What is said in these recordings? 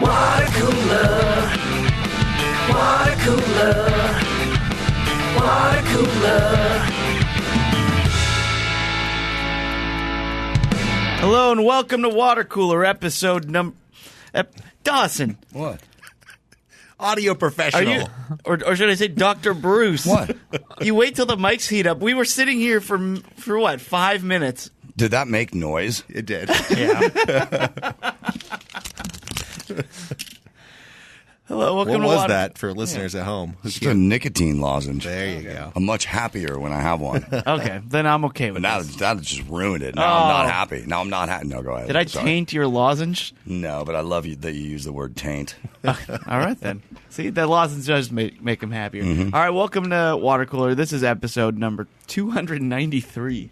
Watercooler, Watercooler, Watercooler. Hello and welcome to Watercooler episode Dawson. What? Audio Are professional. you, or should I say Dr. Bruce? What? You wait till the mics heat up. We were sitting here for what, 5 minutes? Did that make noise? It did. Yeah. Hello, welcome What to was Water. that for listeners at home? It's a nicotine lozenge. There you go. I'm much happier when I have one. But Okay, then I'm okay with now this. that just ruined it. Now I'm Oh. not happy. Now I'm not happy. No, go ahead. Did I Sorry. taint your lozenge? No, but I love you that you use the word taint. All right, then. See, that lozenge does make him happier. Mm-hmm. All right, welcome to Watercooler. This is episode number 293.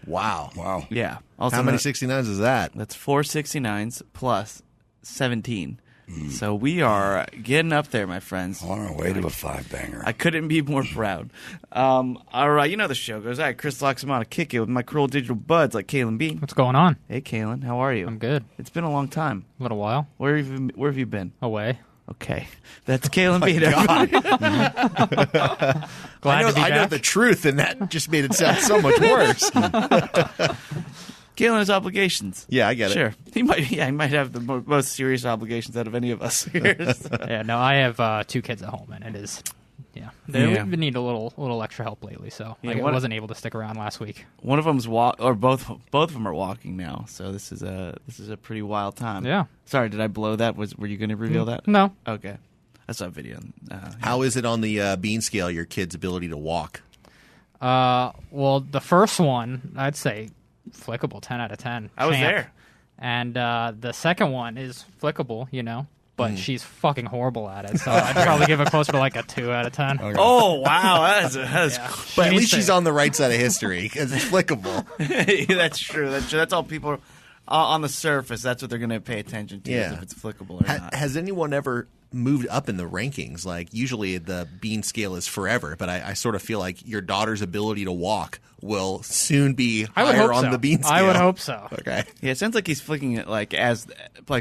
Wow. Wow. Yeah. Also How many known- 69s is that? That's 469s plus 17. So we are getting up there, my friends. On our way to a five-banger. I couldn't be more proud. All right, you know the show goes. All right, Chris Loxamana, kick it with my cruel digital buds like Kalen Bean. What's going on? Hey, Kalen, how are you? I'm good. It's been a long time. A little while. Where have you been? Away. Okay, that's Kalen Bean. everybody. Glad to be I know back. the truth, and that just made it sound so much worse. Kalen has obligations. Yeah, I get it. Sure, he might have the most serious obligations out of any of us here. So. Yeah, no, I have 2 kids at home, and it is, Yeah. we need a little extra help lately. So Yeah, I what- wasn't able to stick around last week. One of them's both of them are walking now. So this is a pretty wild time. Yeah. Sorry, did I blow that? Were you going to reveal that? No, Okay, I saw a video. How is it on the bean scale, your kid's ability to walk? well, the first one I'd say flickable, 10 out of 10. I was Champ. there. And the second one is flickable, but she's fucking horrible at it. So I'd probably give it closer to like a 2 out of 10. Oh wow, that's Yeah. But at needs least to- she's on the right side of history because it's flickable. that's true. That's all people on the surface. That's what they're going to pay attention to. Is Yeah. if it's flickable or not. Has anyone ever moved up in the rankings? Like, usually the bean scale is forever, but I sort of feel like your daughter's ability to walk will soon be I would higher hope on so. the bean scale. I would hope so. Okay. Yeah, it sounds like he's flicking it like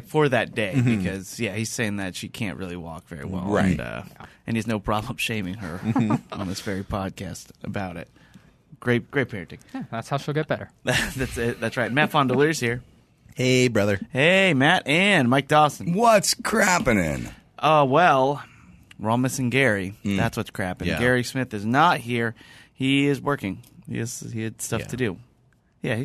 for that day because he's saying that she can't really walk very well, Right. And he has no problem shaming her on this very podcast about it. Great parenting. Yeah, that's how she'll get better. That's it. That's right. Matt Fondelier's here. Hey, brother. Hey, Matt and Mike Dawson. What's crapping in? Well, we're all missing Gary. That's what's crapping. Yeah. Gary Smith is not here. He is working. He had stuff to do. Yeah,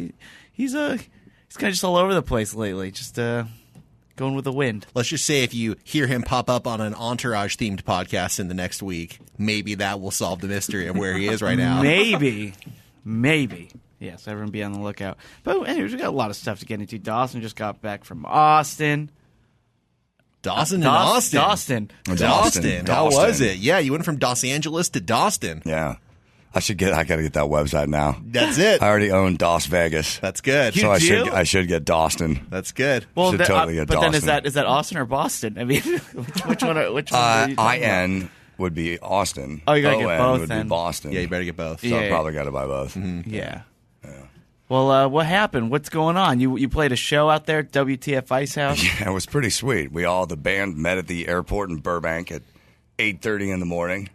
he's kind of just all over the place lately. Just going with the wind. Let's just say if you hear him pop up on an Entourage-themed podcast in the next week, maybe that will solve the mystery of where he is right now. Maybe. Yes, everyone be on the lookout. But anyways, we got a lot of stuff to get into. Dawson just got back from Austin. Dawson and Austin. Dawstin. How was it? Yeah, you went from Los Angeles to Dawstin. Yeah. I got to get that website now. That's it. I already own Las Vegas. That's good. So do? I should get Dawstin. That's good. Well, Should totally get but then Dawson. is that Austin or Boston? I mean, which one? Which one? Are you talking about? IN would be Austin. Oh, you gotta get ON both would then. be Boston. Yeah, you better get both. So Yeah. I probably got to buy both. Yeah. Well, what happened? What's going on? You played a show out there at WTF Ice House? Yeah, it was pretty sweet. The band met at the airport in Burbank at 8:30 in the morning.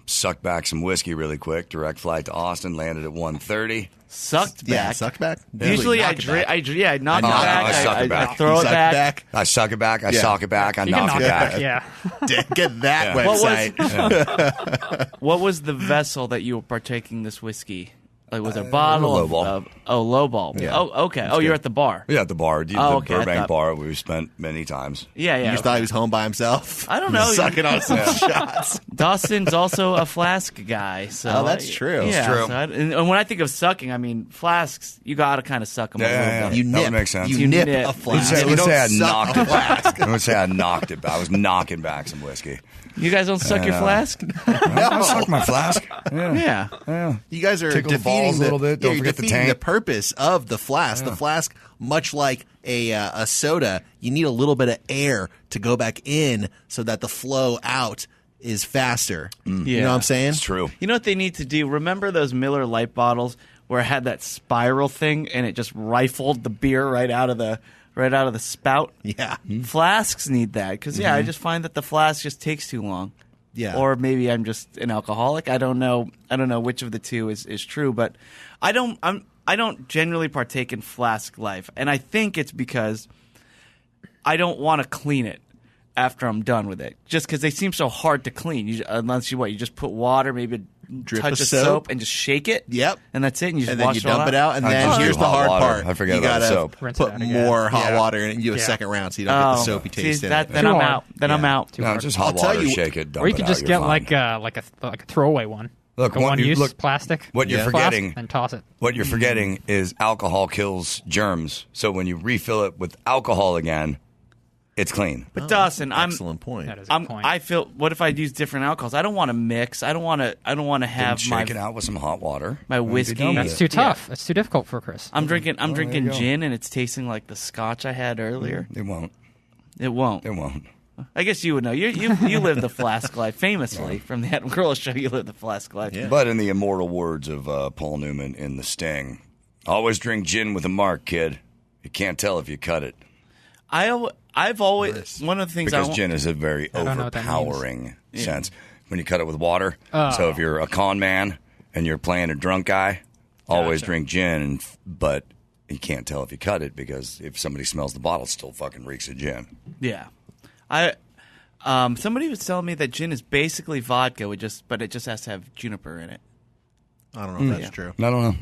Sucked back some whiskey really quick. Direct flight to Austin. Landed at 1:30. Sucked Yeah, back. suck back. Usually I knock it back. knock it No, back. I suck it back. I throw You it suck back. I suck it back. I Yeah. sock it back. I You can knock knock it back. Yeah. Get that Yeah. website. What was the vessel that you were partaking this whiskey? Like, was it a bottle lowball. Lowball. Yeah. Oh, okay. Oh, you're at the bar. Yeah, at the bar. The okay, I Burbank thought- bar we've spent many times. Yeah. You just thought he was home by himself. I don't know. Sucking on some shots. Dawson's also a flask guy. So Oh, that's true. Yeah, It's true. so and when I think of sucking, I mean flasks. You got to kind of suck them a Yeah, little yeah, bit. You That nip. would make sense. You You nip nip. a flask. Let's You don't say I suck knocked a it flask. back. Let's say I knocked it back. I was knocking back some whiskey. You guys don't suck your flask? I suck my flask. Yeah. Yeah. You guys are Tickle the balls defeating a little bit. Don't you're forget the defeating tank. the purpose of the flask. The flask, much like a soda, you need a little bit of air to go back in so that the flow out is faster. You know what I'm saying? It's true. You know what they need to do? Remember those Miller Lite bottles where it had that spiral thing and it just rifled the beer right out of the right out of the spout. Yeah. Flasks need that because I just find that the flask just takes too long. Yeah. Or maybe I'm just an alcoholic. I don't know which of the two is true, but I don't generally partake in flask life, and I think it's because I don't want to clean it after I'm done with it, just because they seem so hard to clean. Unless you just put water, maybe Drip touch of soap and just shake it. Yep. And that's it. And you just And then wash you it all dump it out, and I then just do here's the hot hard water. part. I forget you about gotta soap. Rinse it put out again. more hot Yeah. water in it and do a Yeah. second round so you don't get the soapy taste in it. Then Too I'm hard. out. Then I'm Yeah. out. No, just hot I'll tell water, you- shake it, dump Or you it could out, just you're get fine. like a throwaway one. Look, a one-use look, plastic. what you're Yeah. forgetting, and toss it. what you're forgetting is alcohol kills germs. So when you refill it with alcohol again, it's clean. But Dawson, Excellent point. That is a good point. I feel. What if I use different alcohols? I don't want to mix. I don't want to Then have shake it out with some hot water. my and be whiskey. done with That's it. too tough. That's too difficult for Chris. I'm drinking there you go. gin, and it's tasting like the scotch I had earlier. It won't. It won't. It won't. I guess you would know. You live the flask life famously from the Adam Carolla show. You live the flask life. Yeah. But in the immortal words of Paul Newman in The Sting, always drink gin with a mark, kid. You can't tell if you cut it. I've always one of the things Because gin is a very I don't know what that overpowering sense. When you cut it with water. So if you're a con man and you're playing a drunk guy, always drink gin, but you can't tell if you cut it because if somebody smells the bottle, it still fucking reeks of gin. Yeah. Somebody was telling me that gin is basically vodka, but it just has to have juniper in it. I don't know if that's true. I don't know.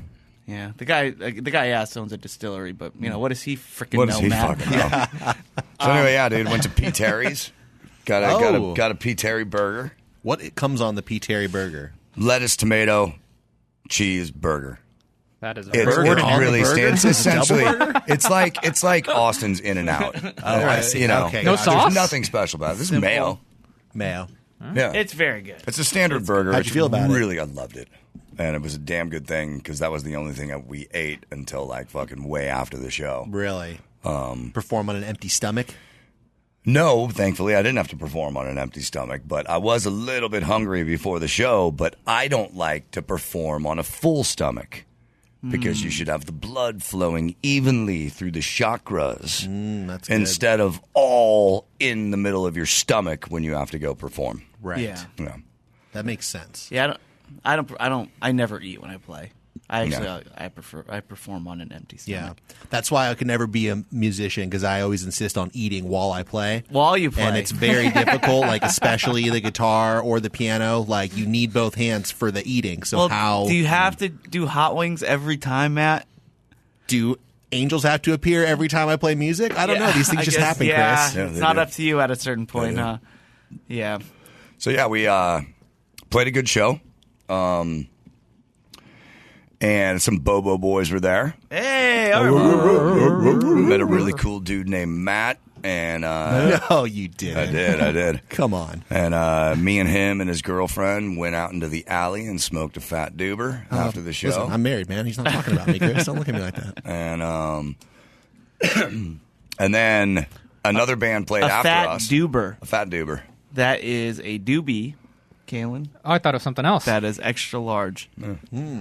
Yeah, the guy asked owns a distillery, but what does he freaking What know, does he Matt? fucking know? So anyway, dude, went to P. Terry's. Got a P. Terry burger. What comes on the P. Terry burger? Lettuce, tomato, cheese burger. That is a It burger. really stands. It's a double Essentially, it's like Austin's In and Out. I see. You know, Okay, No gotcha. sauce? There's nothing special about it. This is mayo. Mayo. Yeah, It's very good. it's a standard burger. How'd you feel about it? Really, I loved it, and it was a damn good thing because that was the only thing that we ate until like fucking way after the show. Really? Perform on an empty stomach? No, thankfully, I didn't have to perform on an empty stomach, but I was a little bit hungry before the show. But I don't like to perform on a full stomach because you should have the blood flowing evenly through the chakras That's good. instead of all in the middle of your stomach when you have to go perform. Right. Yeah. Yeah. That makes sense. Yeah, I never eat when I play. I actually I perform on an empty Yeah. stomach. That's why I could never be a musician because I always insist on eating while I play. While you play. And it's very difficult, like especially the guitar or the piano. Like you need both hands for the eating. So Well, how do you have to do hot wings every time, Matt? do angels have to appear every time I play music? I don't know. These things I just guess, happen, yeah, Chris. Yeah, it's they not do. up to you at a certain point, do. huh? Yeah. So yeah, we played a good show. And some Bobo boys were there. Hey, all right. Met a really cool dude named Matt. And No, you didn't. I did. Come on. And me and him and his girlfriend went out into the alley and smoked a fat doober after the show. Listen, I'm married, man. He's not talking about me, Chris. Don't look at me like that. And and then another band played A after fat us. doober. A fat doober. That is a doobie, Kalen. Oh, I thought it was something else. That is extra large. Wait,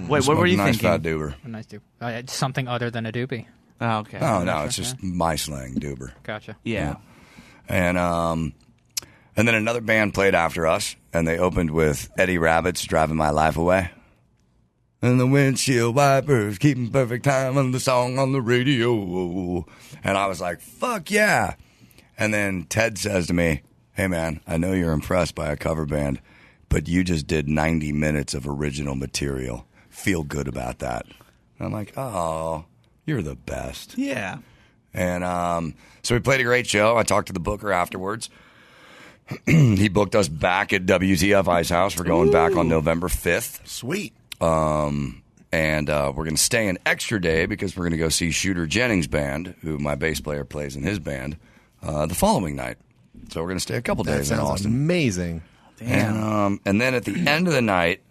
what Smoked were you a nice thinking? fat doober. A nice dude. Something other than a doobie. Oh, okay. Oh no, it's just my slang, doober. Gotcha. Yeah. And then another band played after us, and they opened with Eddie Rabbit's "Driving My Life Away." And the windshield wipers keeping perfect time on the song on the radio. And I was like, fuck yeah. And then Ted says to me, hey man, I know you're impressed by a cover band, but you just did 90 minutes of original material. Feel good about that. And I'm like, oh, you're the best. Yeah. And so we played a great show. I talked to the booker afterwards. He booked us back at WTF Ice House. We're going back on November 5th. Sweet. And we're going to stay an extra day because we're going to go see Shooter Jennings' band, who my bass player plays in his band, the following night. So we're going to stay a couple That days in sounds Austin. amazing. Damn. And then at the end of the night,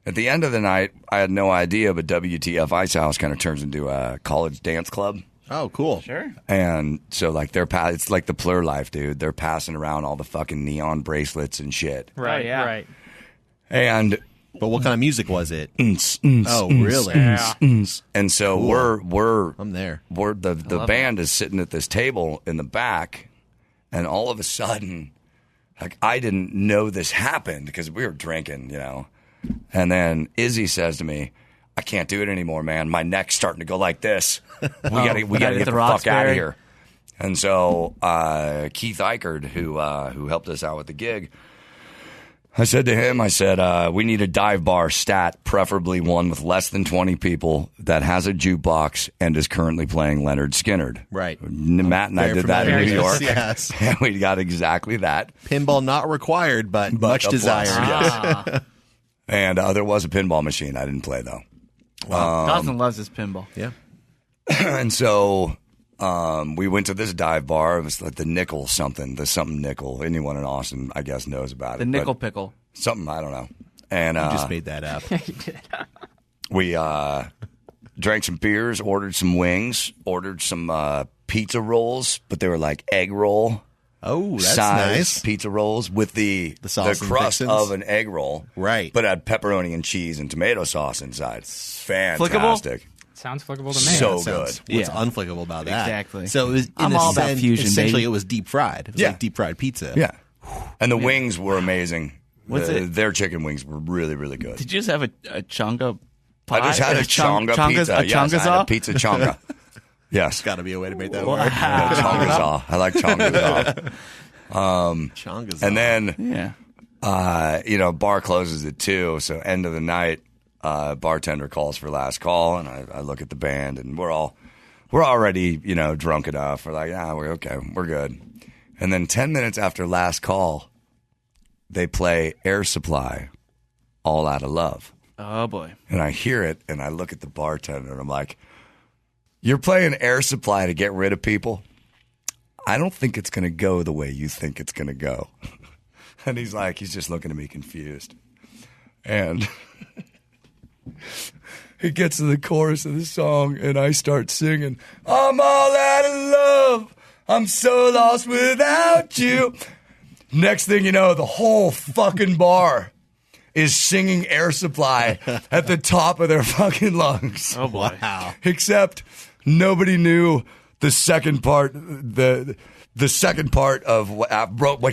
I had no idea, but WTF Ice House kind of turns into a college dance club. Oh, cool. Sure. And so, like, it's like the Plur life, dude. They're passing around all the fucking neon bracelets and shit. Right. yeah. Right. And But what kind of music was it? Oh, really? Yeah. And so we're I'm there. The band is sitting at this table in the back, and all of a sudden, like, I didn't know this happened because we were drinking, you know. And then Izzy says to me, "I can't do it anymore, man. My neck's starting to go like this. We gotta get the fuck out of here." And so Keith Eichard, who helped us out with the gig, I said to him, we need a dive bar stat, preferably one with less than 20 people that has a jukebox and is currently playing Lynyrd Skynyrd. Right. Matt and I did that in New York. Yes. And we got exactly that. Pinball not required, but much a plus, desired. yes. And there was a pinball machine. I didn't play, though. Dawson loves his pinball. Yeah. And so we went to this dive bar. It was like the Nickel something, the something Nickel. Anyone in Austin, I guess, knows about it. The Nickel Pickle. Something, I don't know. And You just made that up. we drank some beers, ordered some wings, ordered some pizza rolls, but they were like egg roll. Oh, that's size nice. Pizza rolls with the sauce and crust fixins? of an egg roll. Right. But it had pepperoni and cheese and tomato sauce inside. Fantastic. Sounds flickable to me. So Sounds- good. What's Yeah. unflickable about that? Exactly. So it was, I'm all about fusion, essentially, baby. it was deep fried. It was Yeah. like deep fried pizza. Yeah. And the wings were amazing. What's it? Their chicken wings were really, really good. Did you just have a chonga pie? I just had a chonga pizza. A Yes, I had a chongazaw? pizza chonga. Yes. Got to be a way to make that Wow. work. Yeah, chongazaw. I like chongazaw. Chongazaw. And then, Yeah. bar closes at 2, so end of the night, bartender calls for last call, and I look at the band, and we're already, drunk enough. We're like, we're okay, we're good. And then 10 minutes after last call, they play Air Supply, All Out of Love. Oh, boy. And I hear it, and I look at the bartender, and I'm like, "You're playing Air Supply to get rid of people? I don't think it's going to go the way you think it's going to go." And he's just looking at me confused. And he gets to the chorus of the song, and I start singing, "I'm all out of love. I'm so lost without you." Next thing you know, the whole fucking bar is singing Air Supply at the top of their fucking lungs. Oh, boy. Wow. Except nobody knew the second part, the second part of what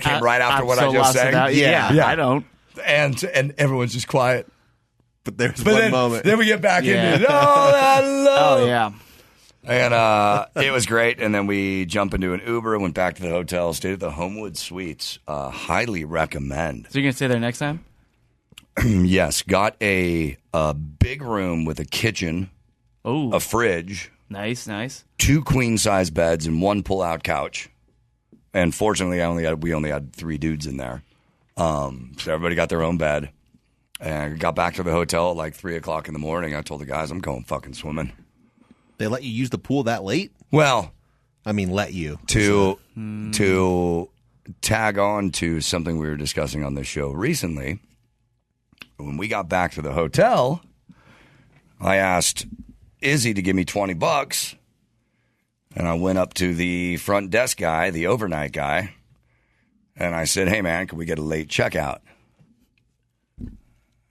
came right after I'm what so I just lost sang. without you. Yeah, I don't. And everyone's just quiet. But there's But one then, moment. then we get back Yeah. into it. All that love. Oh, yeah. And it was great. And then we jump into an Uber and went back to the hotel, stayed at the Homewood Suites. Highly recommend. So you're going to stay there next time? Yes, got a big room with a kitchen, Oh, a fridge, nice, nice. 2 queen-size beds, and 1 pull-out couch. And fortunately, we only had 3 dudes in there. So everybody got their own bed. And I got back to the hotel at like 3 o'clock in the morning. I told the guys, I'm going fucking swimming. They let you use the pool that late? Well, I mean, let you. to tag on to something we were discussing on this show recently, when we got back to the hotel, I asked Izzy to give me $20, and I went up to the front desk guy, the overnight guy, and I said, "Hey man, can we get a late checkout?"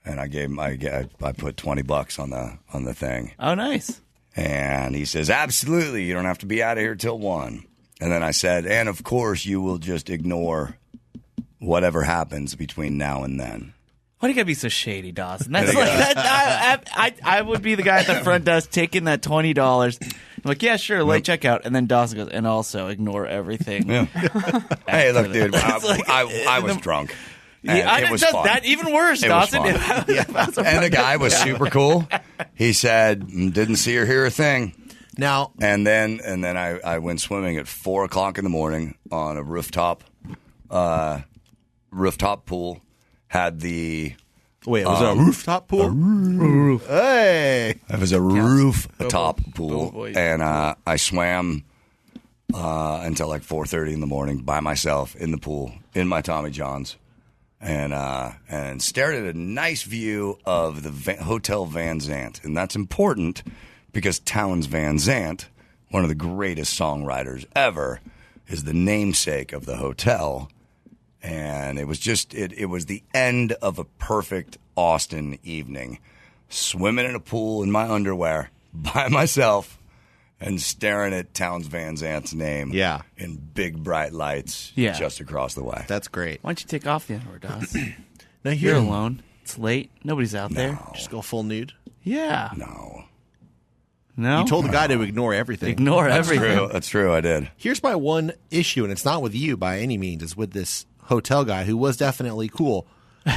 And I put $20 on the thing. Oh, nice. And he says, "Absolutely, you don't have to be out of here till 1." And then I said, "And of course, you will just ignore whatever happens between now and then." Why do you gotta be so shady, Dawson? That's like that. I would be the guy at the front desk taking that $20. I'm like, yeah, sure, late checkout, and then Dawson goes, and also ignore everything. Yeah. Hey, look, dude, like- I was drunk. And Yeah, it was fun. that even worse, It was Dawson. fun. And the guy was super cool. He said, "Didn't see or hear a thing." Now, And then I went swimming at 4 o'clock in the morning on a rooftop pool. Had the wait, it was a rooftop pool? roof. Hey! It was a rooftop pool, Oh, boy. and I swam until like 4:30 in the morning by myself in the pool in my Tommy Johns, and stared at a nice view of the Hotel Van Zandt, and that's important because Townes Van Zandt, one of the greatest songwriters ever, is the namesake of the hotel. And it was just it was the end of a perfect Austin evening. Swimming in a pool in my underwear by myself and staring at Towns Van Zant's name in big bright lights just across the way. That's great. Why don't you take off the underwear, Doss? Now You're alone. It's late. Nobody's out there. Just go full nude. Yeah. No. No? You told the guy to ignore everything. Ignore everything. That's true, I did. Here's my one issue, and it's not with you by any means. It's with this hotel guy who was definitely cool.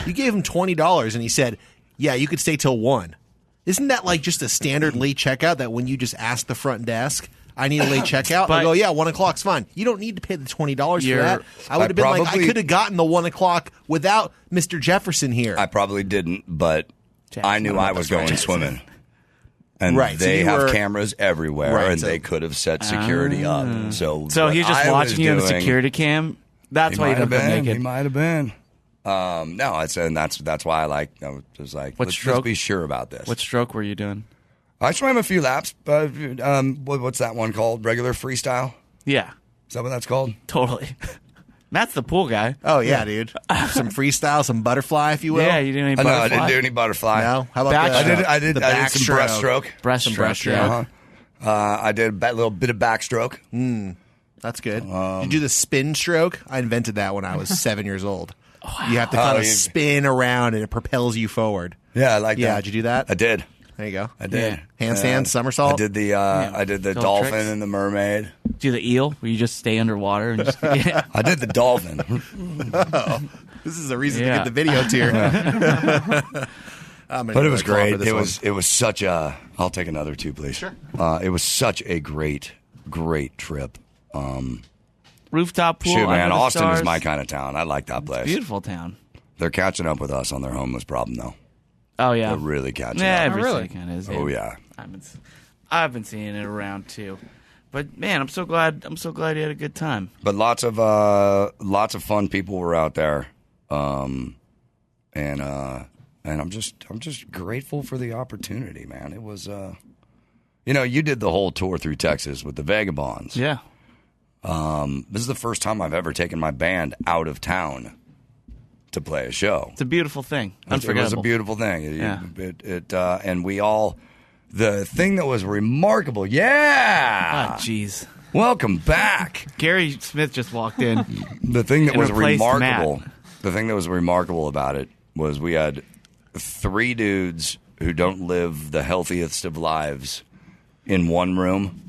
You gave him $20, and he said, yeah, you could stay till 1. Isn't that like just a standard late checkout that when you just ask the front desk, I need a late checkout, they'll go, yeah, 1 o'clock's fine. You don't need to pay the $20 for that. I would have been like, I could have gotten the 1 o'clock without Mr. Jefferson here. I probably didn't, but I knew I was going swimming. And Right, so they you have were- cameras everywhere, Right, and so- they could have set security up. So So he's just what I watching was you on the doing- security cam? That's He why you might don't have put been. naked. He might have been. No, and that's why I was like, What let's stroke? be sure about this. What stroke were you doing? I swam a few laps, but what's that one called? Regular freestyle? Yeah, Is that what that's called? totally. Matt's the pool guy. Oh, yeah, dude. Some freestyle, some butterfly, if you will. Yeah, you didn't No, I butterfly? didn't do any butterfly. No? How about Backstroke. I did the some breaststroke. Breaststroke. breaststroke. Yeah. I did a little bit of backstroke. That's good. you do the spin stroke? I invented that when I was 7 years old. You have to kind of spin around, and it propels you forward. Yeah, I like that. Yeah, did you do that? I did. There you go. I did. Handstand, somersault? I did the Little dolphin tricks. and the mermaid. Do the eel where you just stay underwater and just I did the dolphin. This is a reason to Yeah. get the video tier. But it was great. It was such a. I'll take another 2, please. Sure. It was such a great trip. rooftop pool. Shoot, man, under the Austin is stars. my kind of town. I like that place. Beautiful town. They're catching up with us on their homeless problem, though. Oh yeah, They're really catching yeah. up. Every really? city kind of is. Oh yeah. I've been seeing it around too. But man, I'm so glad you had a good time. But lots of fun people were out there, and I'm just grateful for the opportunity, man. It was, you did the whole tour through Texas with the Vagabonds. Yeah. This is the first time I've ever taken my band out of town to play a show. It's a beautiful thing. It Unforgettable. was a beautiful thing. Yeah. And we all, the thing that was remarkable. Yeah. Oh, jeez. Welcome back. Gary Smith just walked in. The thing that And was replaced remarkable. Matt. The thing that was remarkable about it was we had 3 dudes who don't live the healthiest of lives in one room,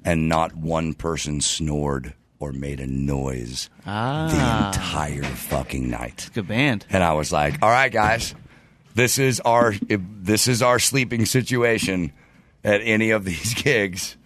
and not one person snored or made a noise the entire fucking night. Good band. And I was like, all right, guys, this is our sleeping situation at any of these gigs.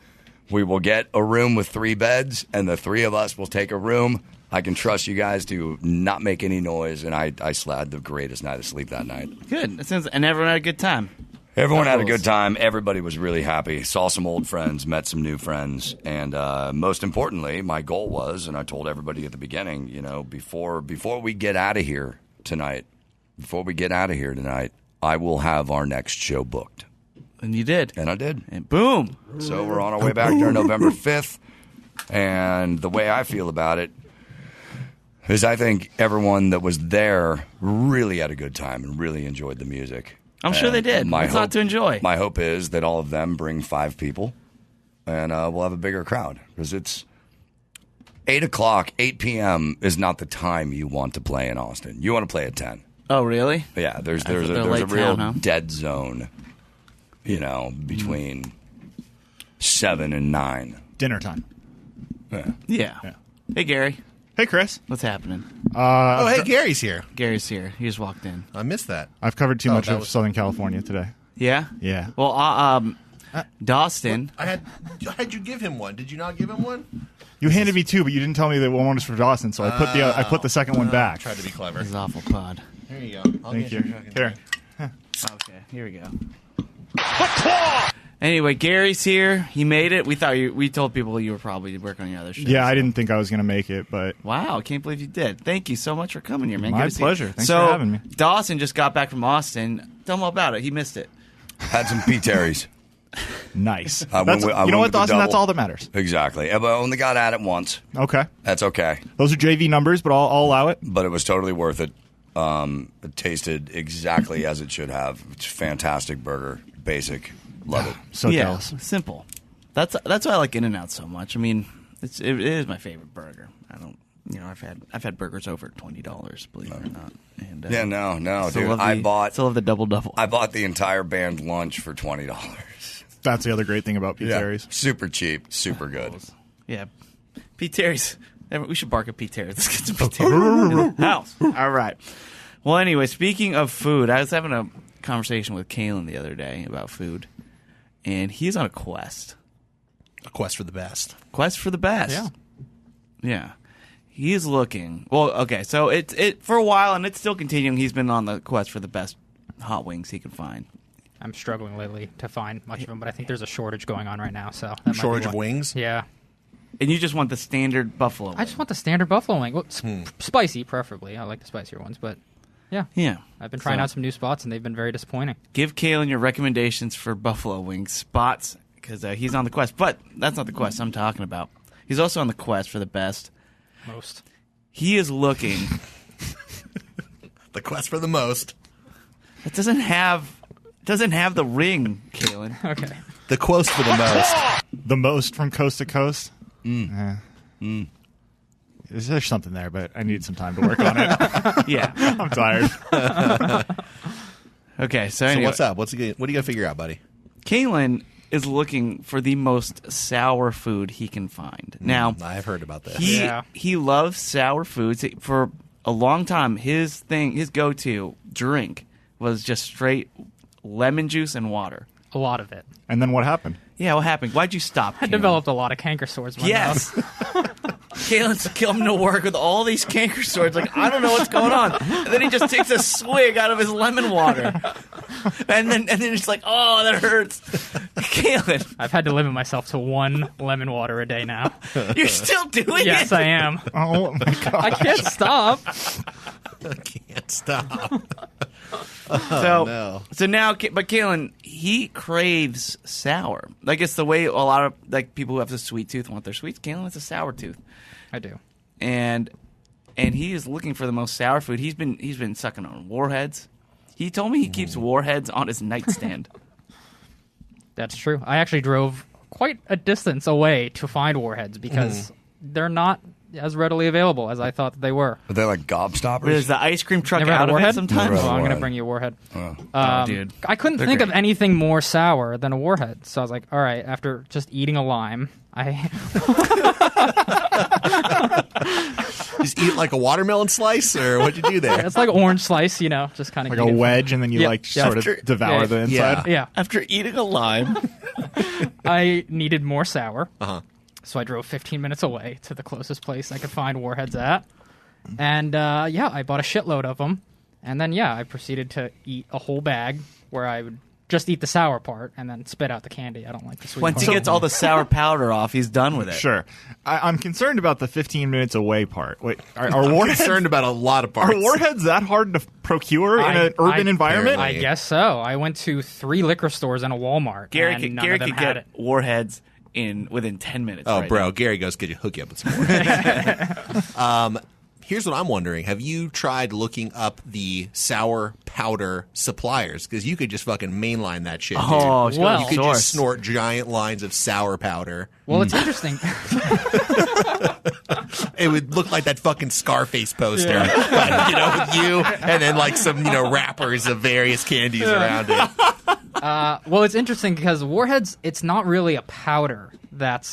We will get a room with 3 beds, and the 3 of us will take a room. I can trust you guys to not make any noise, and I had the greatest night of sleep that night. Good. And everyone had a good time. Everyone had a good time. Everybody was really happy. Saw some old friends, met some new friends, and most importantly, my goal was, and I told everybody at the beginning, before we get out of here tonight, I will have our next show booked. And you did. And I did. And boom. So we're on our way back there November 5th, and the way I feel about it is I think everyone that was there really had a good time and really enjoyed the music. I'm sure they did. It's a lot to enjoy. My hope is that all of them bring 5 people, and we'll have a bigger crowd, because it's 8 p.m. is not the time you want to play in Austin. You want to play at 10. Oh, really? Yeah, there's they're a late real town, huh? dead zone, between 7 and 9. Dinner time. Yeah. Hey, Gary. Hey, Chris. What's happening? Oh, hey, Gary's here. Gary's here. He just walked in. I missed that. I've covered too much that of was- Southern California today. Yeah? Yeah. Well, Dawstin. I had you give him one. Did you not give him one? You handed me 2, but you didn't tell me that one was for Dawstin, so I put the second one back. Tried to be clever. This is awful pod. There you go. I'll Thank get you. fucking- Here. Okay, here we go. Anyway, Gary's here. He made it. We told people you were probably working on your other show. Yeah, I didn't think I was going to make it, but Wow, I can't believe you did. Thank you so much for coming here, man. My Good to see you. pleasure. Thanks so, for having me. Dawson just got back from Austin. Tell him all about it. He missed it. Had some P. Terry's. Nice. I went You with know what, the Dawson? That's double. all that matters. Exactly. I only got at it once. Okay. That's okay. Those are JV numbers, but I'll allow it. But it was totally worth it. It tasted exactly as it should have. It's a fantastic burger. Basic. Love it. So yeah, jealous. simple. That's why I like In-N-Out so much. I mean, it is my favorite burger. I don't, I've had burgers over $20, believe it or not. And Yeah, no, still dude. love still love the double. I bought the entire band lunch for $20. That's the other great thing about Yeah. pizzerias. Super cheap, super good. Yeah, Pete Terry's. We should bark at Pete Terry's. Let's get some Pete Terry's in the house. All right. Well, anyway, speaking of food, I was having a conversation with Kalen the other day about food, and he's on a quest. A quest for the best. Quest for the best. Yeah. Yeah. He's looking. Well, okay, so it for a while, and it's still continuing. He's been on the quest for the best hot wings he can find. I'm struggling lately to find much of them, but I think there's a shortage going on right now. So that might be Shortage of what- wings? Yeah. And you just want the standard buffalo wing. I just want the standard buffalo wing. Well, spicy, preferably. I like the spicier ones, but yeah. Yeah. I've been trying So- out some new spots, and they've been very disappointing. Give Kalen your recommendations for buffalo wing spots, because he's on the quest. But that's not the quest I'm talking about. He's also on the quest for the best. Most. He is looking. The quest for the most. It doesn't have the ring, Kalen. Okay. The quest for the most. The most from coast to coast. There's something there, but I need some time to work on it. Yeah. I'm tired. Okay. So, So anyway, what's up? What do you got to figure out, buddy? Kalen is looking for the most sour food he can find. Now, I've heard about this. Yeah. he loves sour foods. For a long time, his go-to drink was just straight lemon juice and water. A lot of it. And then what happened? Yeah, what happened? Why'd you stop? I Kalen? developed a lot of canker sores. In my Yes. mouth. Kalen's coming to work with all these canker sores. Like, I don't know what's going on. And then he just takes a swig out of his lemon water. And then it's like, oh, that hurts. Kalen, I've had to limit myself to one lemon water a day now. you're still doing Yes, it? I am. Oh my god! I can't stop. I can't stop. So now, but Kalen, he craves sour. Like, it's the way a lot of people who have a sweet tooth want their sweets. Kalen has a sour tooth. I do. And he is looking for the most sour food. He's been sucking on Warheads. He told me he keeps Warheads on his nightstand. That's true. I actually drove quite a distance away to find Warheads because they're not as readily available as I thought that they were. Are they like gobstoppers? There's the ice cream truck Never had out a of it Warhead? sometimes. Never had Well, I'm going to Warhead. bring you a Warhead. Oh, dude. I couldn't They're think of great. anything more sour than a Warhead. So I was like, all right, after just eating a lime, I Just eat like a watermelon slice, or what'd you do there? it's like orange slice, just kind of Like a wedge, and then you Yeah. sort After- of devour the inside. Yeah, After eating a lime. I needed more sour. Uh-huh. So I drove 15 minutes away to the closest place I could find Warheads at. And, I bought a shitload of them. And then, I proceeded to eat a whole bag where I would just eat the sour part and then spit out the candy. I don't like the sweet Once part. he gets all the sour powder off, he's done with it. Sure. I'm concerned about the 15 minutes away part. Wait, are warheads Concerned about a lot of parts. are warheads that hard to procure in an urban environment? I guess so. I went to 3 liquor stores and a Walmart. Gary and could, none Gary of them could had get it. Warheads within 10 minutes. Oh, right bro, now. Gary goes, could you hook you up with some more? Here's what I'm wondering. Have you tried looking up the sour powder suppliers? Because you could just fucking mainline that shit, dude. Oh, it's Well- got You a could source. just snort giant lines of sour powder. Well, it's interesting. It would look like that fucking Scarface poster, but, with you and then like some, wrappers of various candies around it. Well, it's interesting because Warheads, it's not really a powder that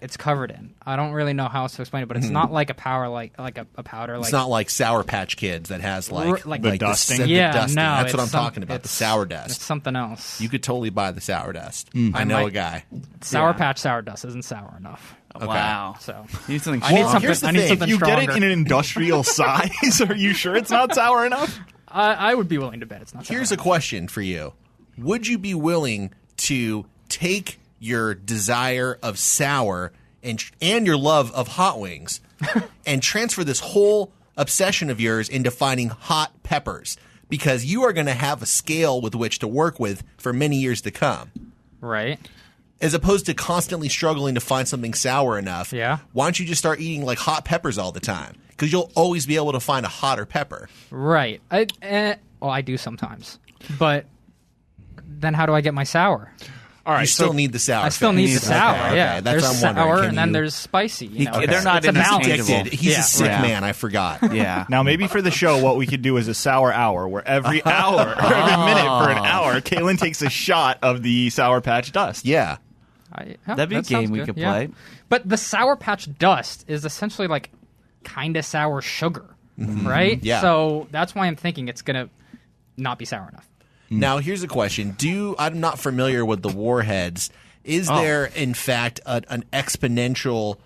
it's covered in. I don't really know how else to explain it, but it's not like a powder like a powder. It's not like Sour Patch Kids that has like The dusting? the Yeah, dusting. no, That's what I'm it's talking about. The sour It's dust. something else. You could totally buy the sour dust. I know might- a guy. Sour Yeah. Patch sour dust isn't sour enough. Wow. So You need something I need strong. something. here's the I need thing. something If you stronger. get it in an industrial size, are you sure it's not sour enough? I would be willing to bet it's not. Here's sour a question for you. Would you be willing to take your desire of sour and your love of hot wings and transfer this whole obsession of yours into finding hot peppers? Because you are going to have a scale with which to work with for many years to come. Right. As opposed to constantly struggling to find something sour enough. Yeah. Why don't you just start eating like hot peppers all the time? Because you'll always be able to find a hotter pepper. Right. I do sometimes. But then how do I get my sour? All right, You still need the sour. I still need the sour. Okay, Yeah. that's There's what I'm wondering. sour Can and then you- there's spicy. You know? They're not it's a balance. interchangeable. He's Yeah. a sick Yeah. man. I forgot. Yeah. Now, maybe for the show, what we could do is a sour hour, where every hour, or every minute for an hour, Kaylin takes a shot of the Sour Patch Dust. Yeah. That'd be a that sounds game we good, could yeah. play. But the Sour Patch Dust is essentially like kind of sour sugar, right? Yeah. So that's why I'm thinking it's going to not be sour enough. Now, here's a question. I'm not familiar with the warheads. Is there, in fact, an exponential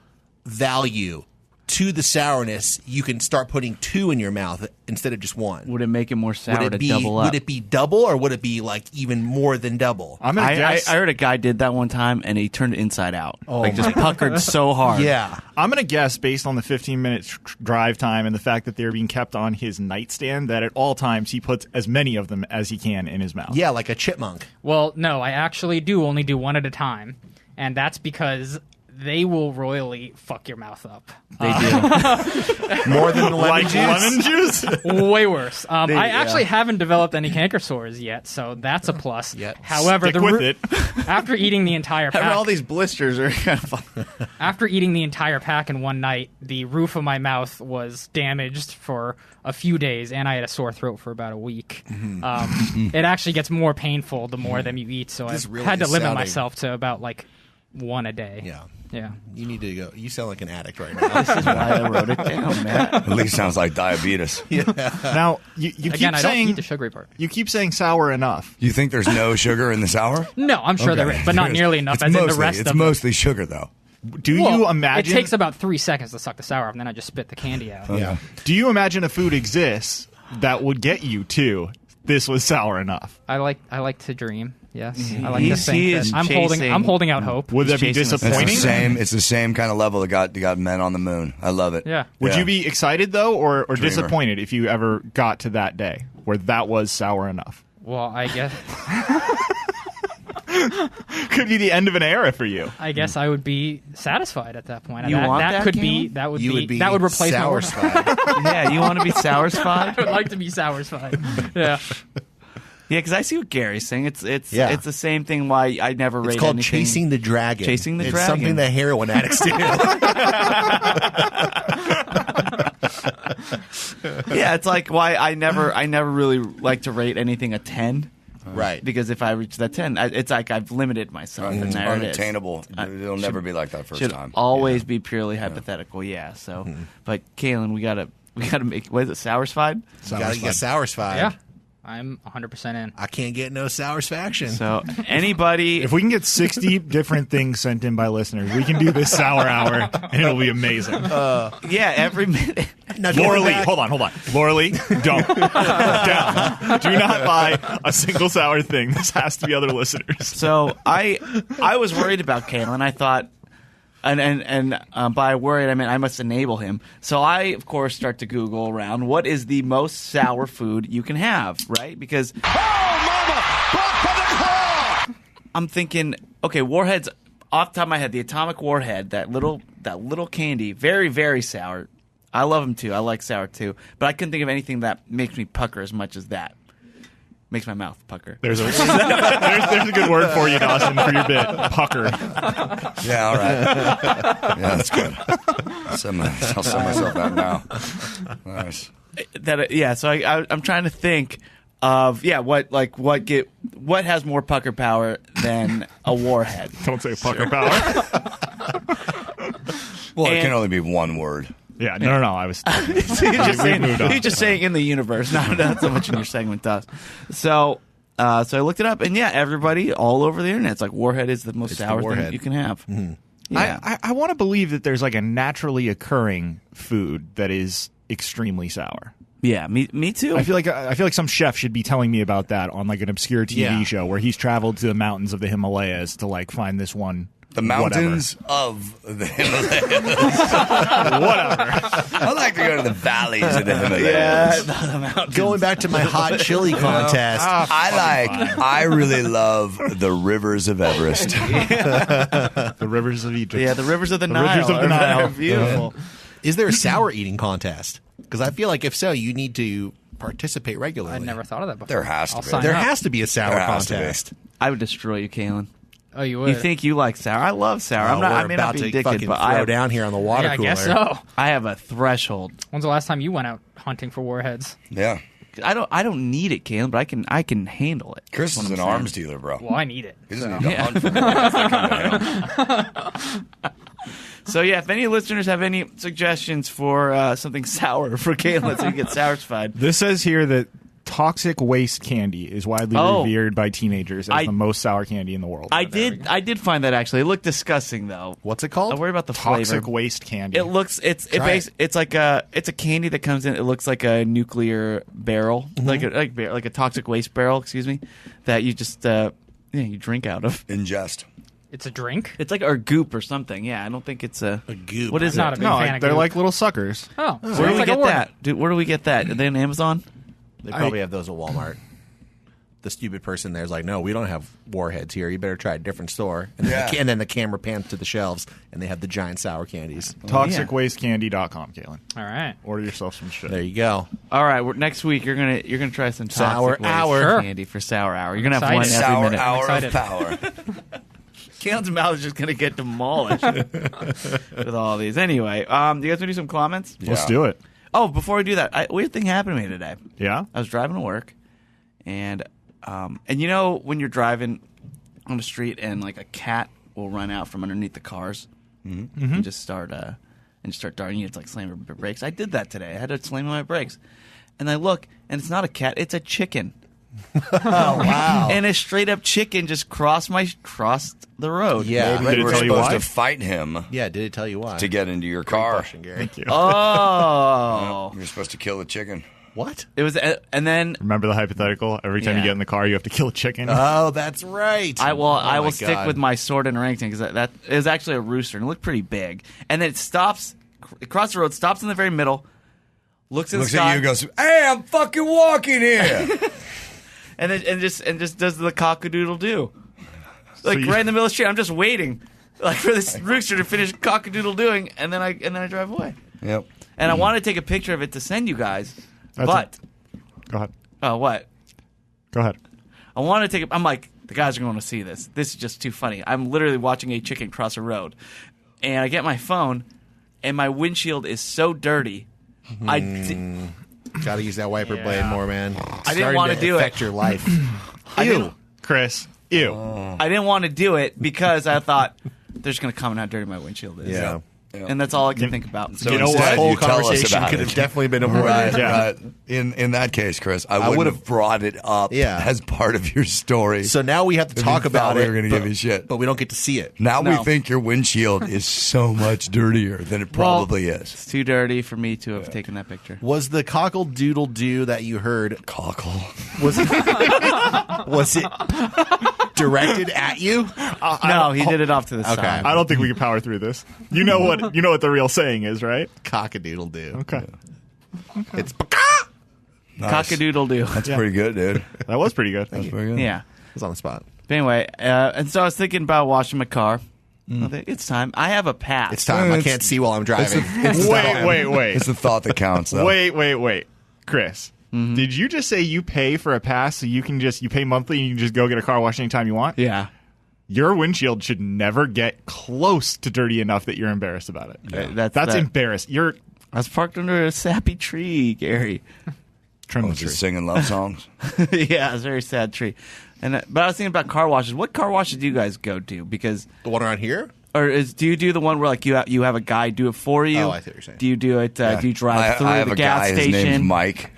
value to the sourness? You can start putting 2 in your mouth instead of just 1. Would it make it more sour Would to it be double up? Would it be double, or would it be like even more than double? I'm going to guess. I heard a guy did that one time, and he turned it inside out. Oh like just puckered so hard. Yeah. I'm going to guess, based on the 15-minute drive time and the fact that they're being kept on his nightstand, that at all times he puts as many of them as he can in his mouth. Yeah, like a chipmunk. Well, no, I actually do only do 1 at a time, and that's because they will royally fuck your mouth up. They do. More than the lemon Like juice. lemon juice? Way worse. I actually haven't developed any canker sores yet, so that's a plus. Yet. However, Stick with it. after eating the entire pack, All these blisters are kind of fun. after eating the entire pack in one night, the roof of my mouth was damaged for a few days, and I had a sore throat for about a week. It actually gets more painful the more them you eat, so This I've really had to is limit sounding- myself to about like 1 a day. Yeah. Yeah. You need to go. You sound like an addict right now. This is why I wrote it down, Matt. At least sounds like diabetes. Now, you Again, keep I don't saying eat the sugary part. you keep saying sour enough. You think there's no sugar in the sour? No, I'm sure there is, but not nearly enough It's as in mostly, the rest it's of it. mostly sugar, though. Do Well, you imagine? It takes about 3 seconds to suck the sour up, and then I just spit the candy out. Yeah. Do you imagine a food exists that would get you to this was sour enough? I like to dream. Yes, I like to He think is that I'm chasing- holding out hope. Would that be chasing the disappointing? It's the same kind of level that got men on the moon. I love it. Yeah. Would Yeah. you be excited though, or Dreamer. disappointed if you ever got to that day where that was sour enough? Well, I guess Could be the end of an era for you. I would be satisfied at that point. You want that, could Cam? be that would You be, would be that would replace my order. satisfied. Yeah, you want to be sour-spied? I would like to be satisfied. Yeah. Yeah, because I see what Gary's saying. It's Yeah. it's the same thing. Why I never rate It's called anything. chasing the dragon. Chasing the it's dragon. something that heroin addicts do. Yeah, it's like why I never really like to rate anything a 10. Right. Because if I reach that 10, it's like I've limited myself, and It's there it is. unattainable. It'll never be like that first Should time. always be purely hypothetical. Yeah. So, but Kaylin, we gotta make. What is it? Sour-spied? You gotta get sour-spied. Yeah. I'm 100% in. I can't get no sour-faction. So anybody. If we can get 60 different things sent in by listeners, we can do this sour hour, and it'll be amazing. Yeah, every minute. Now, Laura going Lee, back- hold on. Laura Lee, don't. Down. Do not buy a single sour thing. This has to be other listeners. So I was worried about Kaylin. I thought, and by worried I meant I must enable him. So I, of course, start to Google around what is the most sour food you can have, right? Because I'm thinking, okay, Warheads. Off the top of my head, the Atomic Warhead, that little candy, very very sour. I love them too. I like sour too, but I couldn't think of anything that makes me pucker as much as that. Makes my mouth pucker. There's a good word for you, Dawstin, for your bit. Pucker. Yeah, all right. Yeah, that's good. I'll send myself out now. Nice. So I'm trying to think of what has more pucker power than a Warhead. Don't say pucker power. Well, it And- can only be one word. Yeah, no. I was. He's just saying in the universe, not so much in your segment, does. So I looked it up, and yeah, everybody all over the internet, it's like Warhead is the most sour thing Warhead. you can have. Mm-hmm. Yeah. I want to believe that there's like a naturally occurring food that is extremely sour. Yeah, me too. I feel like some chef should be telling me about that on like an obscure TV Yeah. show where he's traveled to the mountains of the Himalayas to like find this one The mountains of the Himalayas. Whatever. I like to go to the valleys of the Himalayas. Going back to my hot chili contest. I really love the rivers of Everest. The rivers of Egypt. Yeah, the rivers of the Nile. rivers of the Nile. Are beautiful. Is there a sour eating contest? Because I feel like if so, you need to participate regularly. I never thought of that before. There has to I'll be. sign There up. has to be a sour There has to be. contest. I would destroy you, Kalen. Oh, you would? You think you like sour? I love sour. Oh, I'm not. we're I may not about be to addicted, fucking but throw down here on the water Yeah, I cooler. guess so. I have a threshold. When's the last time you went out hunting for warheads? Yeah. I don't need it, Kalen, but I can handle it. Chris That's is what an I'm arms saying. dealer, bro. Well, I need it. He doesn't need to hunt for more if they come to him. So yeah, if any listeners have any suggestions for something sour for Kalen so he gets satisfied. This says here that toxic waste candy is widely revered by teenagers as the most sour candy in the world. I did find that actually. It looked disgusting though. What's it I called? worry about the toxic flavor. waste candy. It looks it's like a candy that comes in. It looks like a nuclear barrel, like a toxic waste barrel. Excuse me, that you just you drink out of. Ingest. It's a drink? It's like our goop or something. Yeah, I don't think it's a goop. What is Not it? a big fan of they're goop. like little suckers. Oh, Where do it's we like a get warhead. that? Dude, where do we get that? Are they on Amazon? They probably have those at Walmart. The stupid person there's like, no, we don't have warheads here. You better try a different store. And then, Yeah. and then the camera pans to the shelves, and they have the giant sour candies. ToxicWasteCandy.com, Kalen. All right. Order yourself some shit. There you go. All right, next week you're gonna try some Sour toxic waste hour. Sure. candy for sour hour. You're gonna have Excited. one every Sour minute. hour of excited. power. Kalen's mouth is just gonna get demolished with all these. Anyway, you guys want to do some comments? Let's do it. Oh, before we do that, a weird thing happened to me today. Yeah? I was driving to work, and you know when you're driving on the street and like a cat will run out from underneath the cars and just start darting you. It's like slamming your brakes. I did that today. I had to slam my brakes, and I look, and it's not a cat; it's a chicken. Wow. And a straight up chicken just crossed the road. Yeah. Maybe Did you it were tell you supposed why? to fight him Yeah, did it tell you why? to get into your car. Question, Gary. Thank you. Oh, You're supposed to kill the chicken. What? it was, and then Remember the hypothetical? Every time you Yeah. get in the car, you have to kill a chicken. Oh, that's right. I will my stick God. with my sword and orangutan because that is actually a rooster and it looked pretty big. And then it stops across the road, stops in the very middle, looks in Looks the sky, at you and goes, "Hey, I'm fucking walking here." and then just does the cock-a-doodle-doo. Like you- right in the middle of the street, I'm just waiting like for this rooster to finish cock-a-doodle-doing, and then I drive away. Yep. And I wanted to take a picture of it to send you guys, That's but Go ahead. oh, what? Go ahead. I want to take I'm like, the guys are going to see this. This is just too funny. I'm literally watching a chicken cross a road. And I get my phone, and my windshield is so dirty. Got to use that wiper Yeah. blade more, man. I didn't wanna do it. Affect your life. Ew. Chris. Ew. I didn't want to do it because I thought they're just going to comment how dirty my windshield is. Yeah. And that's all I can think about. So You know instead, what? Whole you tell us conversation about could it. have definitely been avoided. Right, Yeah. right. In that case, Chris, I would would've- have brought it up Yeah. as part of your story. So now we have to If talk you about thought we it. were gonna but- give you shit. But we don't get to see it. Now we No. think your windshield is so much dirtier than it probably is. It's too dirty for me to have taken that picture. Was the cockle doodle doo that you heard, Cockle. was it directed at you? No, he did it off to the Okay. side. I don't think we can power through this. You know what the real saying is, right? Cock-a-doodle doo. Okay. It's Nice. Cock-a-doodle-doo. That's pretty good, dude. That was pretty good. That's pretty good. Yeah. it's on the spot. But anyway, and so I was thinking about washing my car. I think it's time. I have a pass. It's time. I It's- can't see while I'm driving. Wait. It's the thought that counts, though. Wait. Chris, did you just say you pay for a pass so you pay monthly and you can just go get a car wash anytime you want? Yeah. Your windshield should never get close to dirty enough that you're embarrassed about it. That's embarrassed. You're I was parked under a sappy tree, Gary. trim the Was tree. it singing love songs? Yeah, it was a very sad tree. And but I was thinking about car washes. What car washes do you guys go to? Because The one around here? do you do the one where like you have a guy do it for you? Oh, I see what you're saying. Do you do it? Do you drive through I have the a gas guy, station? his name's Mike.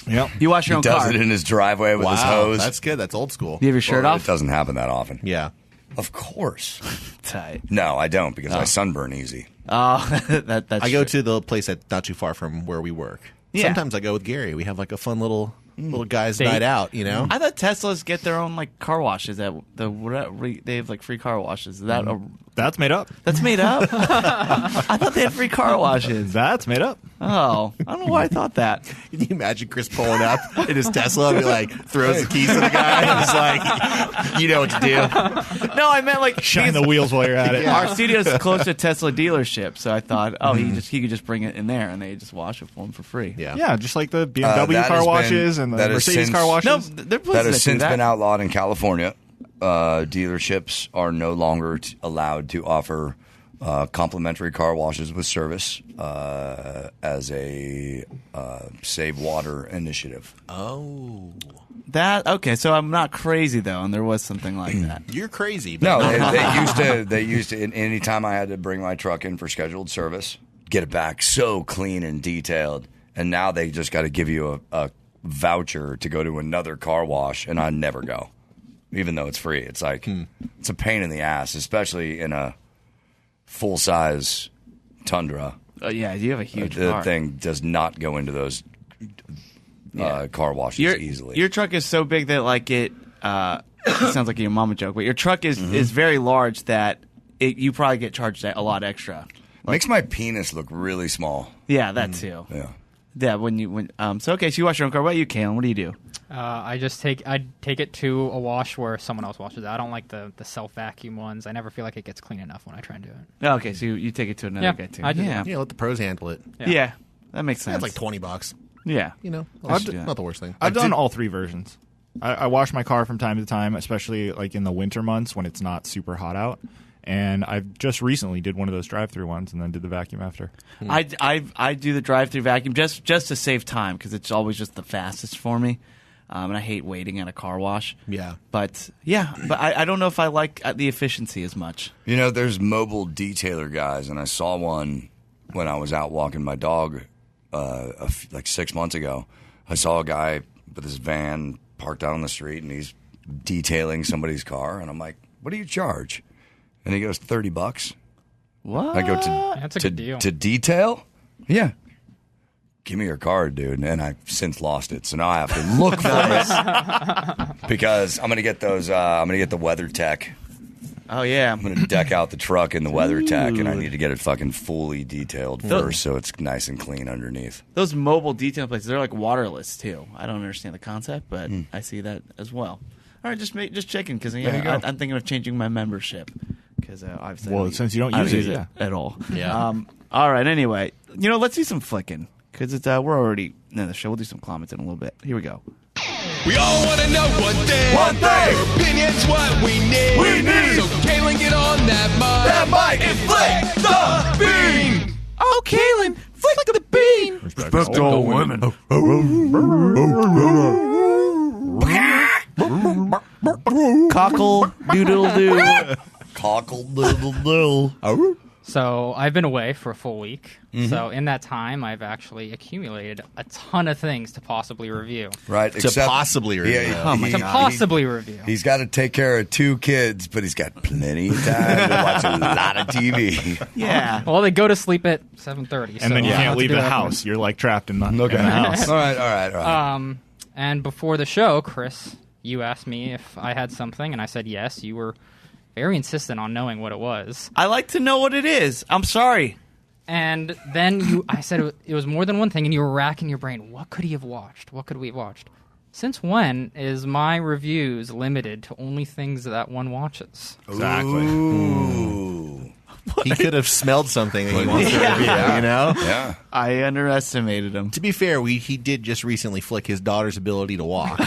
Yep. You wash your He own does car. it in his driveway with his hose. That's good. That's old school. You have your shirt Well, off? It doesn't happen that often. Yeah. Of course. Tight. No, I don't, because I sunburn easy. Oh, that's I go true. to the place that's not too far from where we work. Yeah. Sometimes I go with Gary. We have like a fun little Little guys' night out, you know? I thought Teslas get their own like car washes. They have like free car washes. Is that That's made up. that's made up? I thought they had free car washes. That's made up. Oh, I don't know why I thought that. Can you imagine Chris pulling up in his Tesla and he like throws the keys to the guy and he's like, you know what to do. No, I meant like Shine the wheels while you're at it. Our studio's close to a Tesla dealership, so I thought, he could just bring it in there and they just wash it for him for free. Yeah. Yeah, just like the BMW that car has washes been- and the that has Mercedes since- car washes. No, they're places That has do since that. been outlawed in California. Dealerships are no longer allowed to offer complimentary car washes with service as a save water initiative. Oh. Okay, so I'm not crazy though, and there was something like that. You're crazy. But No, they used to. Anytime I had to bring my truck in for scheduled service, get it back so clean and detailed, and now they just got to give you a voucher to go to another car wash, and I never go, even though it's free. It's like it's a pain in the ass, especially in a full size Tundra. Yeah, you have a huge The car. thing does not go into those car washes easily. Your truck is so big that like it sounds like your mama joke, but your truck is very large that you probably get charged a lot extra. Makes my penis look really small. Yeah, that too. Yeah. Yeah, so you wash your own car. What about you, Kalen? What do you do? I take it to a wash where someone else washes it. I don't like the self vacuum ones. I never feel like it gets clean enough when I try and do it. Okay, so you take it to another guy too. I do. Yeah, let the pros handle it. Yeah, that makes sense. That's like $20. Yeah. You know, I'll do that. not the worst thing. I've done all three versions. I wash my car from time to time, especially like in the winter months when it's not super hot out. And I've just recently did one of those drive-through ones and then did the vacuum after. I do the drive-through vacuum just to save time because it's always just the fastest for me, and I hate waiting at a car wash. Yeah. But I don't know if I like the efficiency as much. You know, there's mobile detailer guys, and I saw one when I was out walking my dog like 6 months ago. I saw a guy with his van parked out on the street, and he's detailing somebody's car, and I'm like, what do you charge? And he goes, $30. What? I go That's a good deal. to detail? Yeah. Give me your card, dude. And I've since lost it. So now I have to look for it. Because I'm going to get those, I'm going to get the WeatherTech. Oh, yeah. I'm going to deck out the truck in the WeatherTech, and I need to get it fucking fully detailed first so it's nice and clean underneath. Those mobile detail places, they're like waterless, too. I don't understand the concept, but I see that as well. All right, just checking, because I'm thinking of changing my membership. Because obviously, Well, since you don't I use it, at all. Yeah. All right. Anyway, let's do some flicking because we're already in the show. We'll do some comments in a little bit. Here we go. We all want to know one thing. One thing. Your opinion's what we need. We need. So Kalen, get on that mic. And flick the bean. Oh, Kalen, flick the bean. Respect all women. Cockle doodle doo. Cockle doodle doo. So I've been away for a full week. Mm-hmm. So in that time, I've actually accumulated a ton of things to possibly review. Right. To possibly review. To possibly review. He's got to take care of 2 kids, but he's got plenty of time to watch a lot of TV. Yeah. Well, they go to sleep at 7:30. And then you can't leave the house. You're like trapped in the house. All right. And before the show, Chris, you asked me if I had something, and I said yes. You were very insistent on knowing what it was. I like to know what it is. I'm sorry. And then I said it was more than one thing, and you were racking your brain. What could he have watched? What could we have watched? Since when is my reviews limited to only things that one watches? Exactly. Ooh. He could have smelled something that he wants to review, you know? Yeah. I underestimated him. To be fair, he did just recently flick his daughter's ability to walk.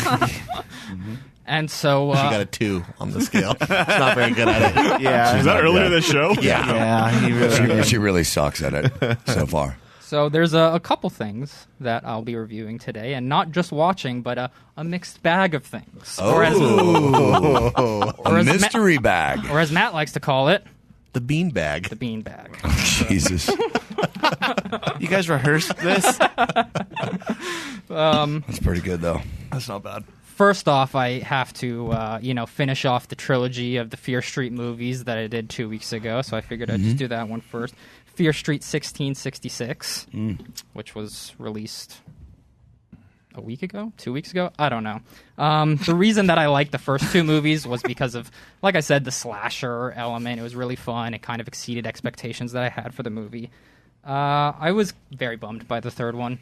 And so She got a 2 on the scale. She's not very good at it. Yeah. Is that earlier this show? Yeah. Yeah, he really She really sucks at it so far. So there's a couple things that I'll be reviewing today, and not just watching, but a mixed bag of things. Or as A mystery bag. or as Matt likes to call it, The bean bag. the bean bag. Jesus. You guys rehearsed this? That's pretty good, though. That's not bad. First off, I have to, finish off the trilogy of the Fear Street movies that I did 2 weeks ago, so I figured I'd just do that one first. Fear Street 1666, which was released a week ago, 2 weeks ago. I don't know. The reason that I liked the first two movies was because of, like I said, the slasher element. It was really fun. It kind of exceeded expectations that I had for the movie. I was very bummed by the third one.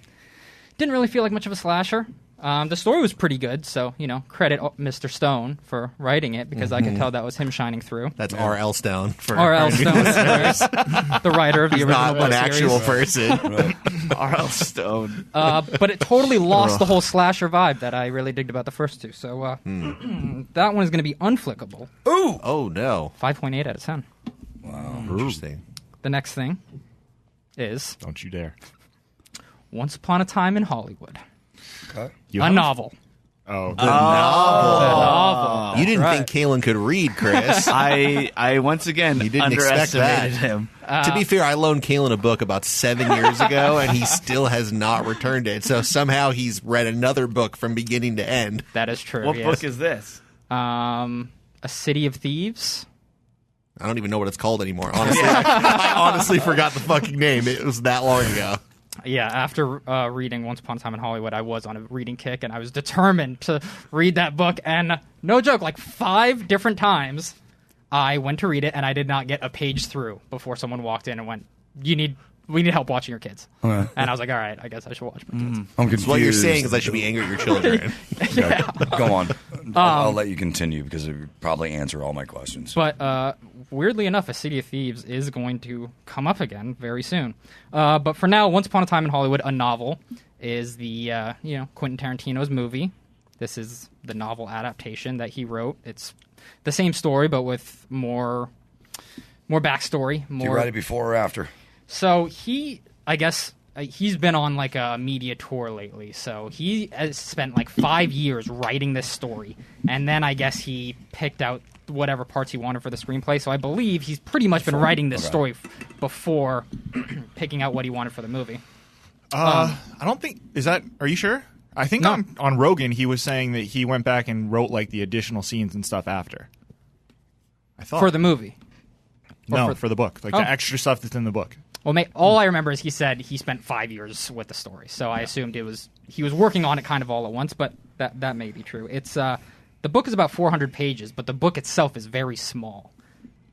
Didn't really feel like much of a slasher. The story was pretty good, so, credit Mr. Stone for writing it, because I could tell that was him shining through. That's R.L. Stone. For R.L. Stone, the writer of the original not book an actual series. person. R.L. Stone. But it totally lost the whole slasher vibe that I really digged about the first two. So that one is going to be unflickable. Ooh! Oh, no. 5.8 out of 10. Wow. Interesting. The next thing is Don't you dare. Once Upon a Time in Hollywood. Okay. A novel. Oh. The novel. You didn't That's think Kalen could read, Chris. I once again You didn't expect that. underestimated him. To be fair, I loaned Kalen a book about 7 years ago, and he still has not returned it. So somehow he's read another book from beginning to end. That is true. What yes. book is this? A City of Thieves. I don't even know what it's called anymore. Honestly, I honestly forgot the fucking name. It was that long ago. Yeah, after reading Once Upon a Time in Hollywood, I was on a reading kick, and I was determined to read that book. And no joke, like 5 different times, I went to read it, and I did not get a page through before someone walked in and went, we need help watching your kids. Okay. And I was like, all right, I guess I should watch my kids. I'm confused. What you're saying is I should be angry at your children. Yeah. Go on. I'll let you continue because it would probably answer all my questions. But weirdly enough, A City of Thieves is going to come up again very soon. But for now, Once Upon a Time in Hollywood, a novel, is the Quentin Tarantino's movie. This is the novel adaptation that he wrote. It's the same story, but with more backstory. Do you write it before or after? So he's been on like a media tour lately. So he has spent like 5 years writing this story, and then I guess he picked out whatever parts he wanted for the screenplay. So I believe he's pretty much been writing this story before picking out what he wanted for the movie. I don't think are you sure? I think No. on Rogan he was saying that he went back and wrote like the additional scenes and stuff after. I thought For the movie. no, for- for the book, like Oh. the extra stuff that's in the book. Well, all I remember is he said he spent 5 years with the story. So I assumed he was working on it kind of all at once, but that may be true. It's the book is about 400 pages, but the book itself is very small.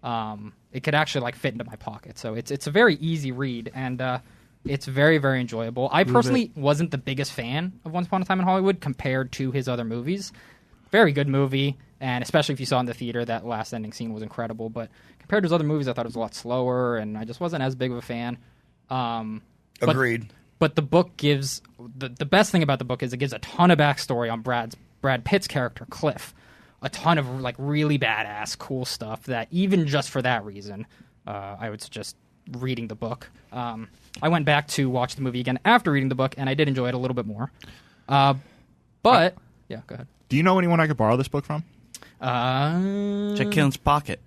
It could actually like fit into my pocket. So it's a very easy read, and it's very, very enjoyable. I personally wasn't the biggest fan of Once Upon a Time in Hollywood compared to his other movies. Very good movie, and especially if you saw it in the theater, that last ending scene was incredible. But compared to his other movies, I thought it was a lot slower, and I just wasn't as big of a fan. Agreed. But the book gives the best thing about the book is it gives a ton of backstory on Brad Pitt's character Cliff, a ton of like really badass, cool stuff that even just for that reason, I would suggest reading the book. I went back to watch the movie again after reading the book, and I did enjoy it a little bit more. But yeah, go ahead. Do you know anyone I could borrow this book from? Check Kalen's pocket.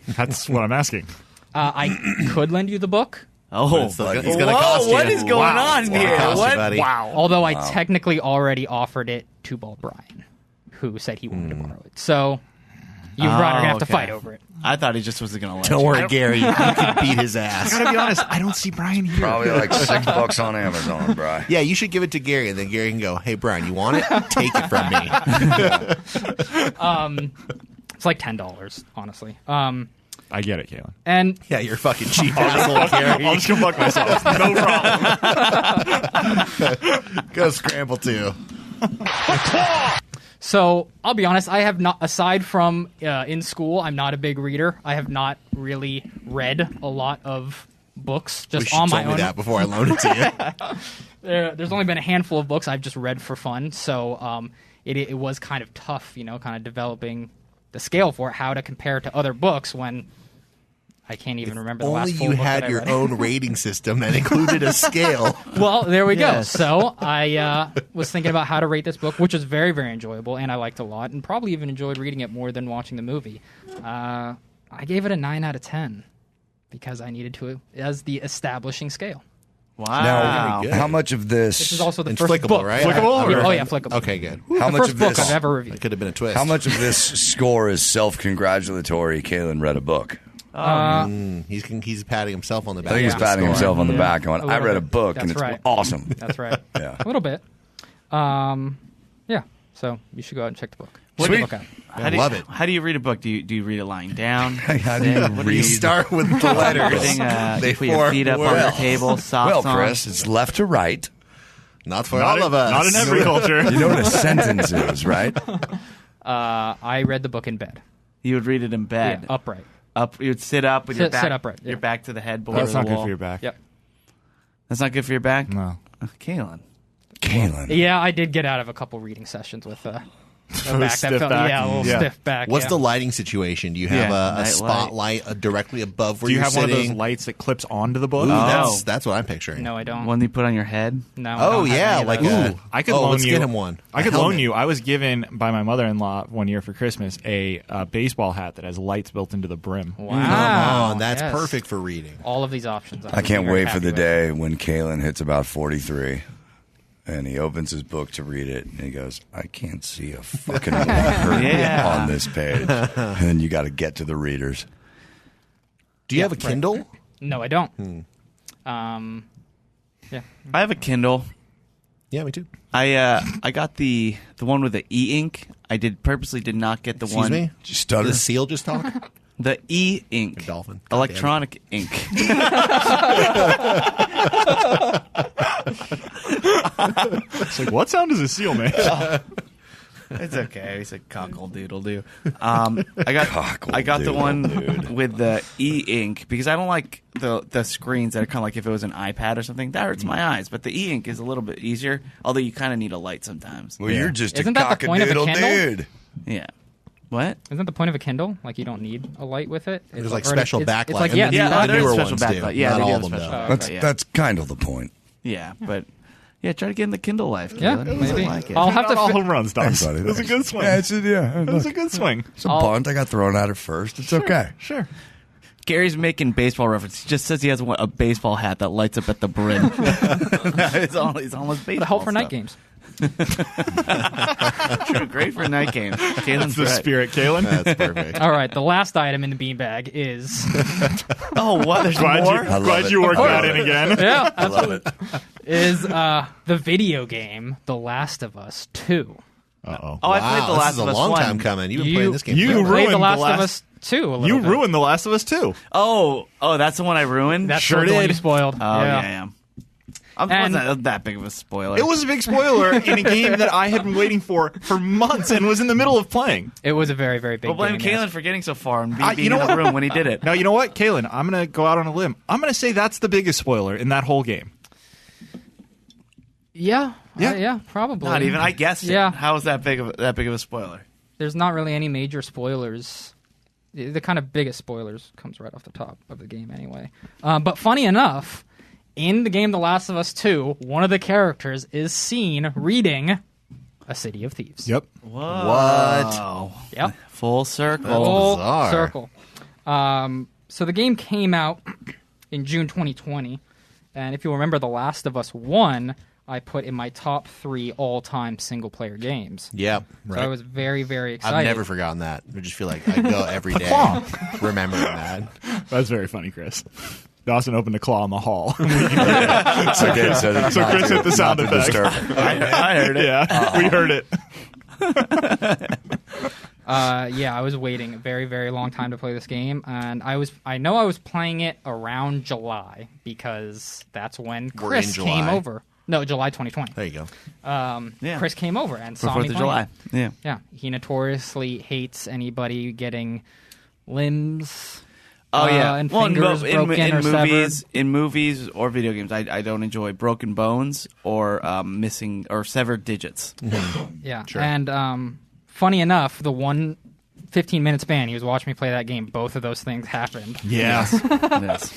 That's what I'm asking. I could lend you the book. Oh, It's gonna cost you. what is going on here? Cost you, What? buddy. Although I technically already offered it to Ball Brian, who said he wanted to borrow it. So you and Brian are going to have to okay. fight over it. I thought he just wasn't going to let Don't you. worry, Gary. You can beat his ass. I gotta be honest, I don't see Brian here. Probably like $6 on Amazon, Bri. Yeah, you should give it to Gary, and then Gary can go, "Hey, Brian, you want it? Take it from me." It's like $10, honestly. I get it, Kalen. And Yeah, you're fucking cheap asshole, Gary. I'll just go fuck myself. No problem. Go scramble too. so I'll be honest, I have not, aside from in school, I'm not a big reader. I have not really read a lot of books just on my told me own. that before I loaned it to you. There's only been a handful of books I've just read for fun. So it was kind of tough, kind of developing the scale for it, how to compare to other books when I can't even remember the last Only full you book that had I your read. own rating system that included a scale. Well, there we go. Yes. So I was thinking about how to rate this book, which was very, very enjoyable, and I liked a lot, and probably even enjoyed reading it more than watching the movie. I gave it a 9 out of 10 because I needed to as the establishing scale. Wow. Now, how much of this? This is also the It's first flickable, book. right? Flickable, Yeah, or- oh yeah, flickable. Okay, good. how The much first of book this? I've ever That reviewed. could have been a twist. How much of this score is self-congratulatory? Kalen read a book. He's patting himself on the back. I think he's Yeah. patting himself on the back. Going, I little read a bit. book and That's it's right. awesome. That's right. Yeah. A little bit. Yeah. So you should go out and check the book. Sweet. Check the book out. Love it. How do you read a book? Do you read it lying down? How do you read? Start with the letters. You put your feet up on the table, socks Well, on. Chris, it's left to right. Not for all of us. Not in every culture. You know what a sentence is, right? I read the book in bed. You would read it in bed. Yeah, upright. Up. You would sit up with your Sit back. upright, yeah. Your back to the headboard. That's or the not good wall. for your back. Yep. That's not good for your back. No. Kaylin. Kaylin. Yeah, I did get out of a couple reading sessions with a back that stiff felt back. yeah, a little Yeah. stiff back. What's yeah. the lighting situation? Do you have Yeah, a night spotlight directly above where Do you you're have one of sitting? those lights that clips onto the book? Ooh, Oh. that's what I'm picturing. No, I don't. One you put on your head. No. I Oh don't have yeah, any of like those. I could oh, loan let's you. get him one. I could A loan helmet. you. I was given by my mother-in-law one year for Christmas a baseball hat that has lights built into the brim. Wow. Come on, that's yes. perfect for reading. All of these options. I can't wait for the day when Kaylin hits about 43 and he opens his book to read it and he goes, I can't see a fucking word Yeah. on this page. And then you got to get to the readers. Do you have a Kindle? No, I don't. Yeah. I have a Kindle. Yeah, me too. I got the one with the e-ink. I purposely did not get the Excuse one. me? Did you stutter? Did the seal just talk? The e-ink. A dolphin. God Electronic ink. It's like, what sound does a seal make? It's okay. It's a cockle doodle doo. I got the one with the e-ink because I don't like the screens that are kind of like if it was an iPad or something. That hurts my eyes. But the e-ink is a little bit easier, although you kind of need a light sometimes. Well, you're just Isn't a that the point of a cockadoodle Kindle? dude. Yeah. What? Isn't that the point of a Kindle? Like you don't need a light with it. There's like or special it's backlight. like I mean, yeah, the there's newer special ones backlight. do. Yeah, Not they do all have of them special do. backlight. Yeah. That's kind of the point. Yeah, but try to get in the Kindle life. Yeah, Kaylin. maybe. I like it. I'll have Not to. all home runs, Dawson. Thanks, buddy. That's a good swing. Yeah, that That's a good swing. It's a bunt. I got thrown at it first. It's okay. Sure. Gary's making baseball reference. He just says he has a baseball hat that lights up at the brim. It's all his baseball. The help for night stuff. games. True, great for night games. Kalen's That's the right. spirit, Kaylin. That's perfect. All right, the last item in the beanbag is Oh, what? There's Glad more? I love glad it. you worked I that love in it. again. yeah, I love it. is the video game The Last of Us 2. Uh-oh. Oh, I played The Wow, Last this is of a Us long 1. time coming. You've been You- playing this game you forever. ruined Played The The Last of Last- Us 2 a little You bit. ruined The Last of Us too. Oh, that's the one I ruined? That's Sure the one did. you spoiled. Oh, yeah. It And- wasn't that big of a spoiler. It was a big spoiler in a game that I had been waiting for months and was in the middle of playing. It was a very, very big Well, blame game. Kaylin for getting so far and you being know in the what? room when he did it. Now, you know what, Kaylin? I'm going to go out on a limb. I'm going to say that's the biggest spoiler in that whole game. Yeah, Yeah. yeah, probably. Not even. I guessed it. Yeah. How is that big of a spoiler? There's not really any major spoilers. The kind of biggest spoilers comes right off the top of the game anyway. But funny enough, in the game The Last of Us 2, one of the characters is seen reading A City of Thieves. Yep. What? Yep. Full circle. Full bizarre. circle. So the game came out in June 2020, and if you remember The Last of Us 1, I put in my top 3 all-time single-player games. Yep. So I was very, very excited. I've never forgotten that. I just feel like I go every day remembering that. That's very funny, Chris. Dawson opened a claw in the hall. So Chris hit the sound effect. I heard it. Yeah, we heard it. Yeah, I was waiting a very, very long time to play this game, and I know I was playing it around July because that's when We're Chris in July. came over. No, July 2020. There you go. Yeah. Chris came over and For saw me 4th of playing July. it. Yeah. Yeah, he notoriously hates anybody getting limbs. Oh yeah, and well, fingers broken or in movies or video games, I don't enjoy broken bones or missing or severed digits. Yeah, Sure. and funny enough, the 15-minute span he was watching me play that game, both of those things happened. Yeah. Yes.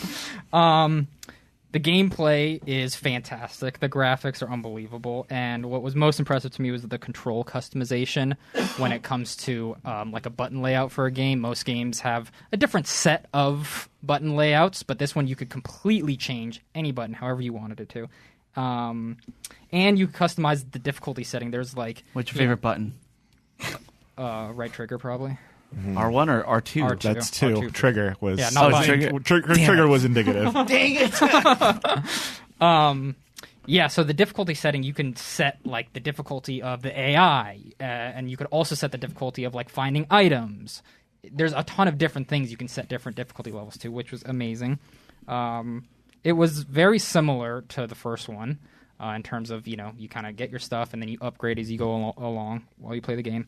The gameplay is fantastic. The graphics are unbelievable. And what was most impressive to me was the control customization when it comes to like a button layout for a game. Most games have a different set of button layouts, but this one you could completely change any button however you wanted it to. And you customize the difficulty setting. There's like... What's your favorite button? right trigger, probably. R1 or R2? R2. That's 2. R2. Trigger was... Yeah, not Oh, button. trigger. Trigger was indicative. Dang it! Yeah, so the difficulty setting, you can set like the difficulty of the AI, and you could also set the difficulty of like finding items. There's a ton of different things you can set different difficulty levels to, which was amazing. It was very similar to the first one in terms of, you kind of get your stuff and then you upgrade as you go along while you play the game.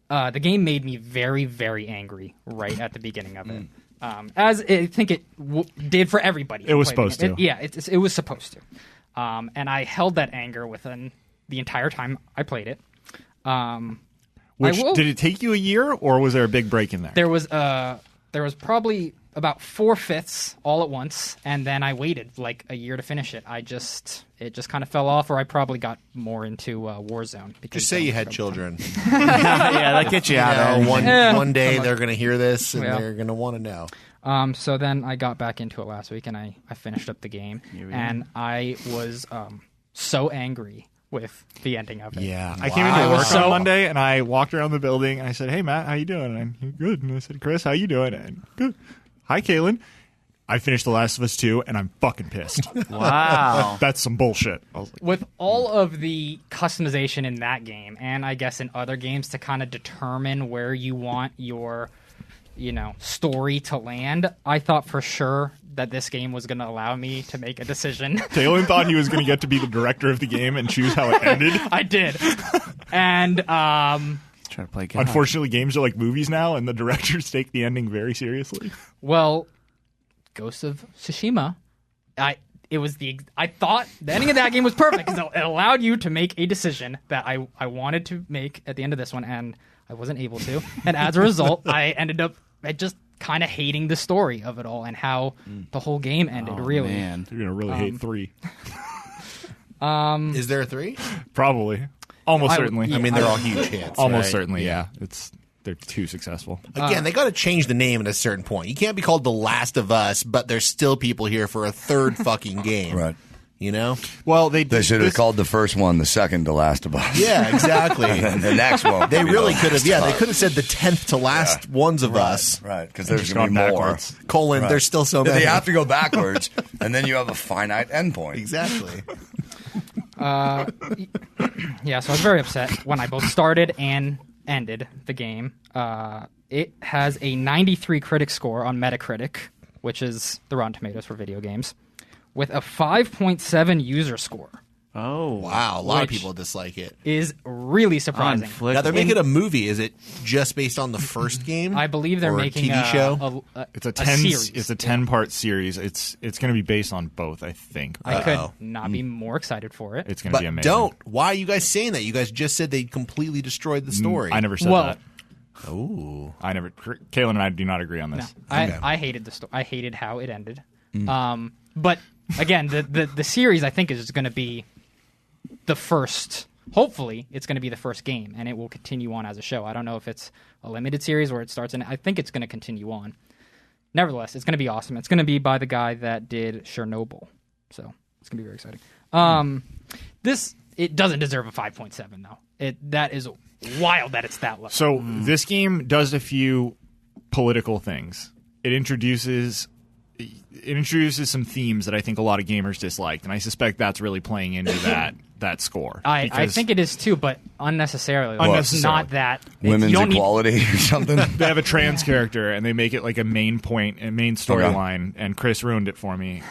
The game made me very, very angry right at the beginning of it. As I think it did for everybody. It was supposed to. It was supposed to. And I held that anger within the entire time I played it. Did it take you a year, or was there a big break in there? There was probably about 4/5 all at once, and then I waited like a year to finish it. It just kind of fell off, or I probably got more into Warzone. Just say you had children. Yeah, that gets you out. One day they're going to hear this and they're going to want to know. So then I got back into it last week, and I finished up the game, and I was so angry with the ending of it. Yeah, I came into work on Monday, and I walked around the building, and I said, "Hey, Matt, how you doing?" And I'm good. And I said, "Chris, how you doing?" And good. Hi, Kaylin. I finished The Last of Us 2, and I'm fucking pissed. Wow. That's some bullshit. I was like, With all of the customization in that game, and I guess in other games to kind of determine where you want your, story to land, I thought for sure that this game was going to allow me to make a decision. Kaylin thought he was going to get to be the director of the game and choose how it ended. I did. And Try to play God. unfortunately, games are like movies now, and the directors take the ending very seriously. well, Ghost of Tsushima, I thought the ending of that game was perfect because it allowed you to make a decision that I wanted to make at the end of this one, and I wasn't able to. And as a result, I ended up just kind of hating the story of it all and how the whole game ended, really. Man. You're going to really hate 3. Is there a 3? Probably. Almost certainly. I mean, they're all huge hits. Almost right? certainly, yeah. They're too successful. Again, they got to change the name at a certain point. You can't be called The Last of Us, but there's still people here for a third fucking game. Right. You know? Well, They should have called the first one the second to Last of Us. Yeah, exactly. And the next one. They would be really The could have. Last Yeah, of they Us. could have said the 10th to last ones of us. Right, because there's Just going to be gone more. backwards. Colon, Right. there's still so many. They have to go backwards, and then you have a finite endpoint. Exactly. Yeah, so I was very upset when I both started and ended the game. It has a 93 critic score on Metacritic, which is the Rotten Tomatoes for video games, with a 5.7 user score. Oh. Wow, a lot of Which people dislike it. Is really surprising. Now, they're making a movie. Is it just based on the first game? I believe they're Or a making TV show? It's a series. It's a 10-part series. It's going to be based on both, I think. I could not be more excited for it. It's going to But be amazing. don't. Why are you guys saying that? You guys just said they completely destroyed the story. I never said Well- that. Ooh. Kaylin and I do not agree on No, this. I hated the story. I hated how it ended. But again, the series I think is going to be the first. Hopefully, it's going to be the first game, and it will continue on as a show. I don't know if it's a limited series or it starts, and I think it's going to continue on. Nevertheless, it's going to be awesome. It's going to be by the guy that did Chernobyl, so it's going to be very exciting. It doesn't deserve a 5.7 though. That is wild that it's that low. So this game does a few political things. It introduces some themes that I think a lot of gamers disliked, and I suspect that's really playing into that score. I think it is too, but unnecessarily. Like, it's Unnecessarily. not that Women's you don't need- equality or something. They have a trans character, and they make it like a main point, a main storyline. And Chris ruined it for me.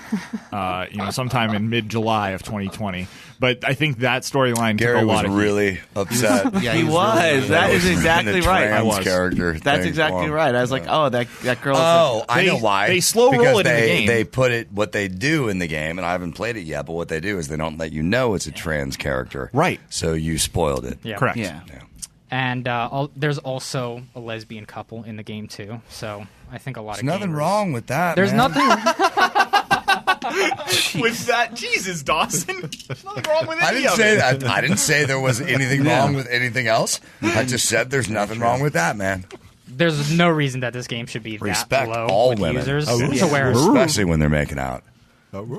Sometime in mid-July of 2020. But I think that storyline Gary took a was lot of really upset. Yeah, He was. That is exactly right. I was. Character That's thing exactly for him. right. I was like, oh, that girl. Oh, I know why. they slow roll Because it in the game. They put it. What they do in the game, and I haven't played it yet. But what they do is they don't let you know it's a trans character. Right. So you spoiled it. Yeah. Correct. Yeah. And there's also a lesbian couple in the game too. So I think a lot There's of nothing gamers- wrong with that. There's man. nothing. With that, Jesus, Dawson. There's nothing wrong with I any didn't of say it. that. I didn't say there was anything wrong with anything else. I just said there's nothing wrong with that, man. There's no reason that this game should be Respect that low all with women. users. Oh, To where especially when they're making out.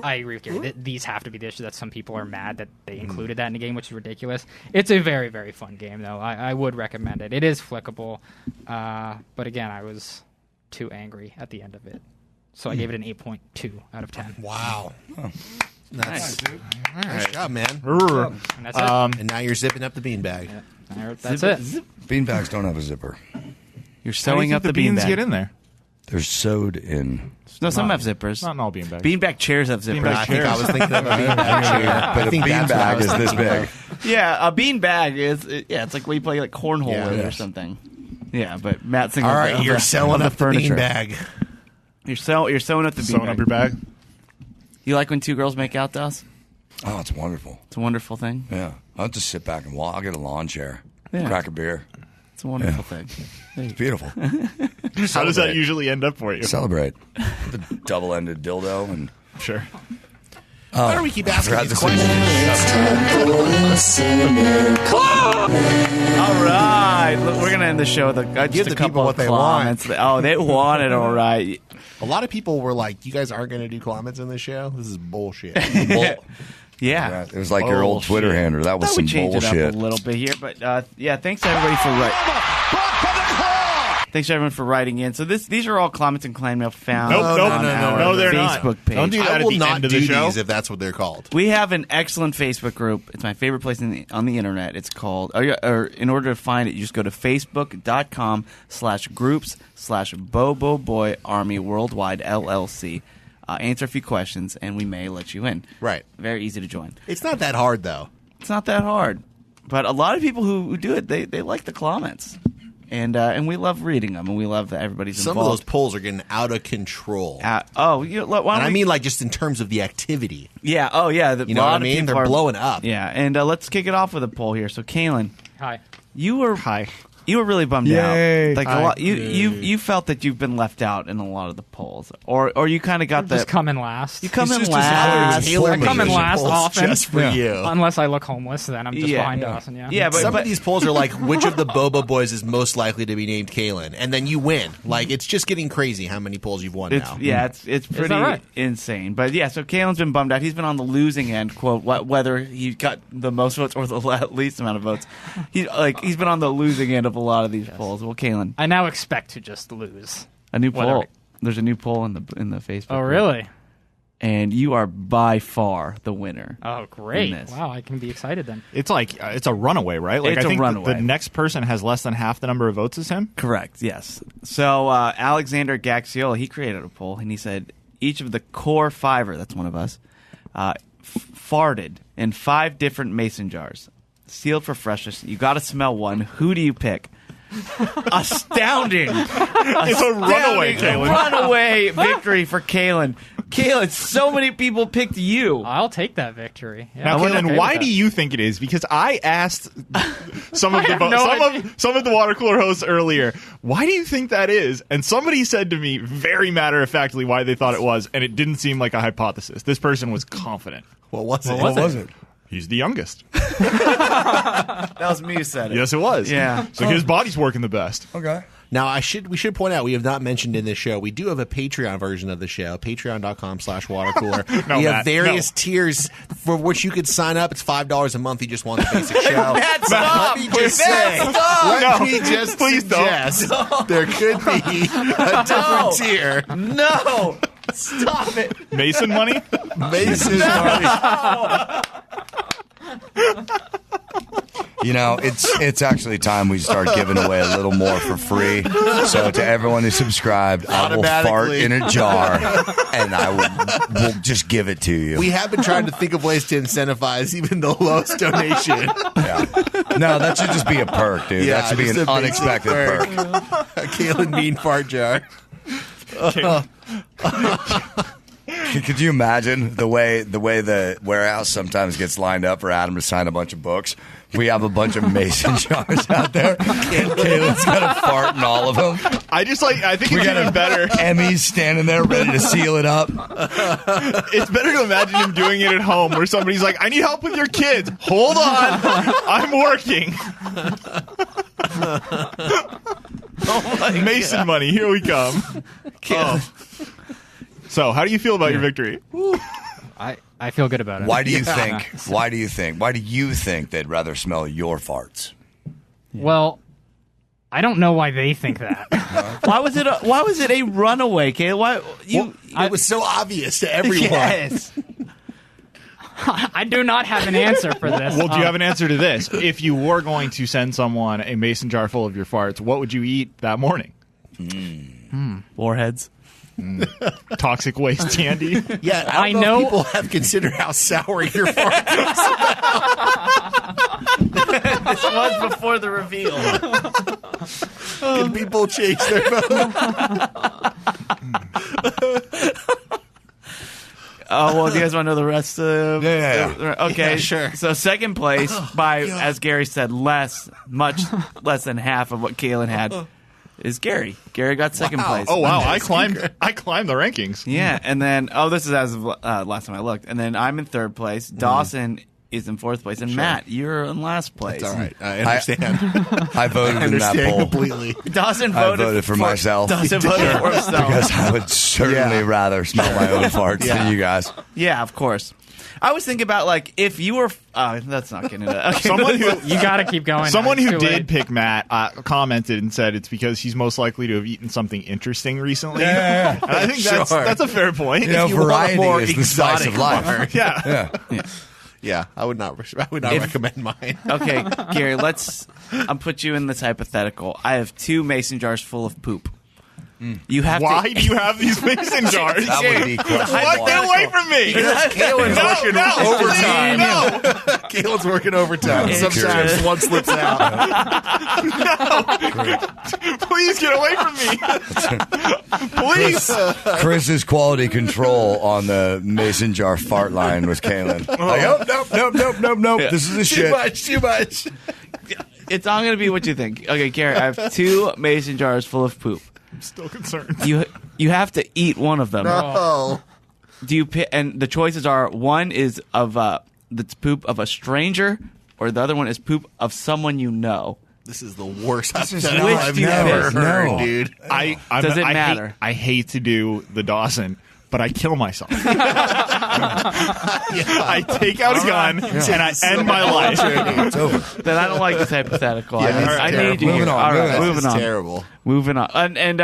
I agree with you. These have to be the issue that some people are mad that they included that in the game, which is ridiculous. It's a very, very fun game, though. I would recommend it. It is flickable, but again, I was too angry at the end of it, so I gave it an 8.2 out of 10. Wow. Nice job, man. And that's it. And now you're zipping up the beanbag. That's it. Beanbags don't have a zipper. You're How do you sewing think up the the beans beanbag. get in there? They're sewed in. No, some have zippers. Not in all beanbags. Beanbag chairs have zippers. Beanbag I think I was thinking of a beanbag chair. But I a think that's what I beanbag was is this thinking big. of. Yeah, a beanbag is it's like where you play like cornhole Yeah. with it or Yes. something. Yeah, but Matt thinking All of right, the- you're of selling the up the furniture. beanbag. You're sewing up the beanbag. Sewing up your bag. You like when two girls make out, Dawes? Oh, it's wonderful. It's a wonderful thing. Yeah. I'll just sit back and walk. I'll get a lawn chair, Yeah. crack a beer. It's a wonderful thing. It's beautiful. How does that usually end up for you? Celebrate. The double-ended dildo and Sure. Why do we keep asking forgot these this questions? All right, look, we're gonna end the show with just Give a the couple people of what they want. comments. Oh, they want it. All right. A lot of people were like, "You guys aren't going to do comments in this show. This is bullshit." Yeah. Yeah, it was like your old Bullshit. Twitter handle. That was Thought some we changed it bullshit. up a little bit here, but yeah, thanks to everybody for Thanks everyone for writing in. So these are all comments and claim mail found Nope, nope. on our No, they're not. Facebook page. Don't do that I at will the not end of do the show. these if that's what they're called. We have an excellent Facebook group. It's my favorite place on the internet. It's called, or in order to find it, you just go to facebook.com/groups/Bobo Boy Army Worldwide LLC. Answer a few questions, and we may let you in. Right. Very easy to join. It's not that hard, though. It's not that hard. But a lot of people who do it, they like the comments. And we love reading them, and we love that everybody's Some of those involved. polls are getting out of control. Why And don't I we- mean, like, just in terms of the activity. yeah, oh yeah. You know what I mean? They're blowing up. Yeah, and let's kick it off with a poll here. So, Kaylin, Hi. you were really bummed Yay. out. Like a lot, you felt that you've been left out in a lot of the polls, or you kind of got Just the come in last. you come It's in just last. Taylor I come in Mason last polls often. just for you. Unless I look homeless, then I'm just Yeah. behind Dawson. Yeah. Yeah, but Some of these polls are like, which of the Boba boys is most likely to be named Kalen? And then you win. Like, it's just getting crazy how many polls you've won now. It's pretty that right? insane. But yeah, so Kalen's been bummed out. He's been on the losing end, quote, whether he got the most votes or the least amount of votes. He's been on the losing end of a lot of these polls. Well, Kalen, I now expect to just lose. a new Whatever. poll. There's a new poll in the Facebook. Oh, group. really? And you are by far the winner. Oh, great. Goodness. Wow, I can be excited then. It's like it's a runaway, right? Like It's I think a runaway. the next person has less than half the number of votes as him. Correct, yes. So Alexander Gaxiola, he created a poll, and he said each of the core fiver, that's one of us, farted in 5 different mason jars, sealed for freshness. You got to smell one. Who do you pick? Astounding. It's a runaway, Kaylin. Runaway victory for Kaylin. Kaylin, so many people picked you. I'll take that victory. Yeah, Now, I'm okay Kaylin, with why that. do you think it is? Because I asked some of have no idea. some of the Watercooler hosts earlier, why do you think that is? And somebody said to me very matter-of-factly why they thought it was, and it didn't seem like a hypothesis. This person was confident. What was it? What was it? He's the youngest. That was me who said it. Yes, it was. Yeah. So his body's working the best. Okay. Now, we should point out, we have not mentioned in this show, we do have a Patreon version of the show, patreon.com/watercooler. No, we have Matt, various no. tiers for which you could sign up. It's $5 a month. You just want the basic show. Matt, stop! Let me just Matt, say, stop! let No, me just please don't. suggest there could be a different tier. No! Stop it! Mason money? Mason You know, it's actually time we start giving away a little more for free. So to everyone who subscribed, I will fart Automatically. in a jar, and will just give it to you. We have been trying to think of ways to incentivize even the lowest donation. Yeah. No, that should just be a perk, dude. Yeah, that should be just an a basic unexpected perk. A Kaylin Bean fart jar. Could you imagine the way the warehouse sometimes gets lined up for Adam to sign a bunch of books? We have a bunch of mason jars out there. Kaylin's got a fart in all of them. I think We it's got even better. Emmy's standing there ready to seal it up. It's better to imagine him doing it at home where somebody's like, I need help with your kids. Hold on. I'm working. Mason money. Here we come. Oh. So, how do you feel about your victory? I feel good about it. Why do you think they'd rather smell your farts? Well, I don't know why they think that. Why was it a runaway, Kaylin? Why you? It was so obvious to everyone. Yes. I do not have an answer for this. Well, do you have an answer to this? If you were going to send someone a mason jar full of your farts, what would you eat that morning? Warheads. Toxic waste candy. Yeah, I don't know if people have considered how sour your fart is. This was before the reveal. Can people change their vote? Oh, well, do you guys want to know the rest of Yeah. Okay, Yeah, sure. So second place by, as Gary said, much less than half of what Kalen had is Gary. Gary got second place. Oh wow, I climbed the rankings. Yeah, and then this is as of last time I looked, and then I'm in third place. Dawson is in fourth place, and Matt, you're in last place. It's all right. I understand. I voted in that poll. Completely. Dawson I voted, voted for myself. Dawson voted for himself. Because I would certainly rather smell my own farts than you guys. Yeah, of course. I was thinking about like if you were. That's not getting it. Okay. Someone who You got to keep going. Someone It's who too did late. pick Matt commented and said it's because he's most likely to have eaten something interesting recently. Yeah. And I think that's a fair point. You know, you want variety more is the spice of exotic life. fart. Yeah. Yeah, I would not recommend mine. Okay, Gary, I'll put you in this hypothetical. I have 2 mason jars full of poop. You have Why to. do you have these mason jars? That would be question What? one. Get away from me! Kalen's working overtime. No, Kalen's working overtime. It's Sometimes true. one slips out. please get away from me! Please. Chris's quality control on the mason jar fart line with Kalen. Like, oh, nope. This is a shit. Too much. It's not going to be what you think. Okay, Gary, I have 2 mason jars full of poop. I'm still concerned. You have to eat one of them. Oh. Do you pick? And the choices are: one is of the poop of a stranger, or the other one is poop of someone you know. This is the worst is hypothetical Which I've do you never pick? heard, No. dude. Does it matter? I hate to do the Dawson, but I kill myself. I take out a gun and I end my life. It's over. Then I don't like this hypothetical. Yeah, I that's need you terrible. here. Moving on, All right, moving on. moving This is on. terrible. Moving on. And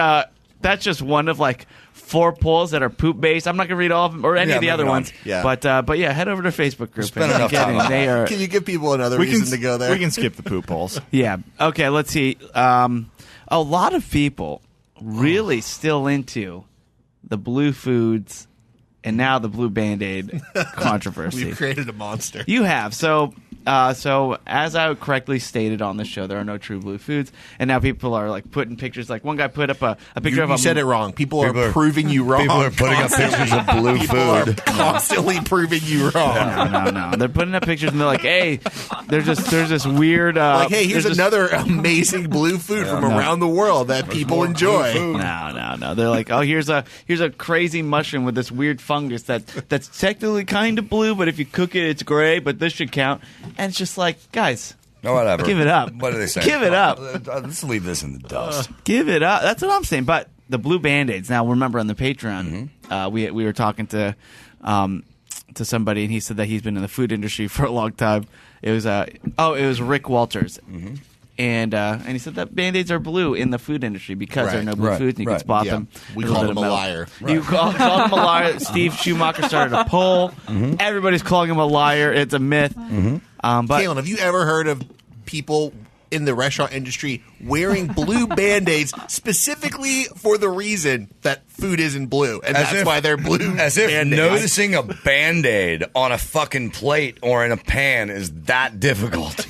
that's just one of like 4 polls that are poop based. I'm not gonna read all of them or any Yeah, of the other moving on. ones. Yeah. But yeah, head over to Facebook group. Spend and enough get time in. on They are. Can you give people another We reason to go there? We can skip the poop polls. Yeah. Okay. Let's see. A lot of people really still into the blue foods and now the blue Band-Aid controversy. We've created a monster. You have. So as I correctly stated on the show, there are no true blue foods, and now people are like putting pictures. Like one guy put up a picture of You a. said it wrong. People are are- proving you wrong. People are putting up pictures of blue People are food. constantly proving you wrong. No. They're putting up pictures and they're like, "Hey, there's this weird." Like, hey, here's there's this- another amazing blue food from around the world that people enjoy. No. They're like, oh, here's a crazy mushroom with this weird fungus that's technically kind of blue, but if you cook it, it's gray. But this should count. And it's just like, guys, No, whatever. Give it up. What are they saying? Give it up. Let's leave this in the dust. give it up. That's what I'm saying. But the blue Band-Aids. Now, remember on the Patreon, we were talking to somebody, and he said that he's been in the food industry for a long time. It was Rick Walters. And he said that Band-Aids are blue in the food industry because there are no blue Right, foods and you can right. spot Yeah. them. We There's called bit him of a metal. liar. You called him a liar. Steve Schumacher started a poll. Everybody's calling him a liar. It's a myth. But Kalen, have you ever heard of people in the restaurant industry wearing blue Band-Aids specifically for the reason that food isn't blue, and As that's if- why they're blue As if Band-Aids? noticing a Band-Aid on a fucking plate or in a pan is that difficult.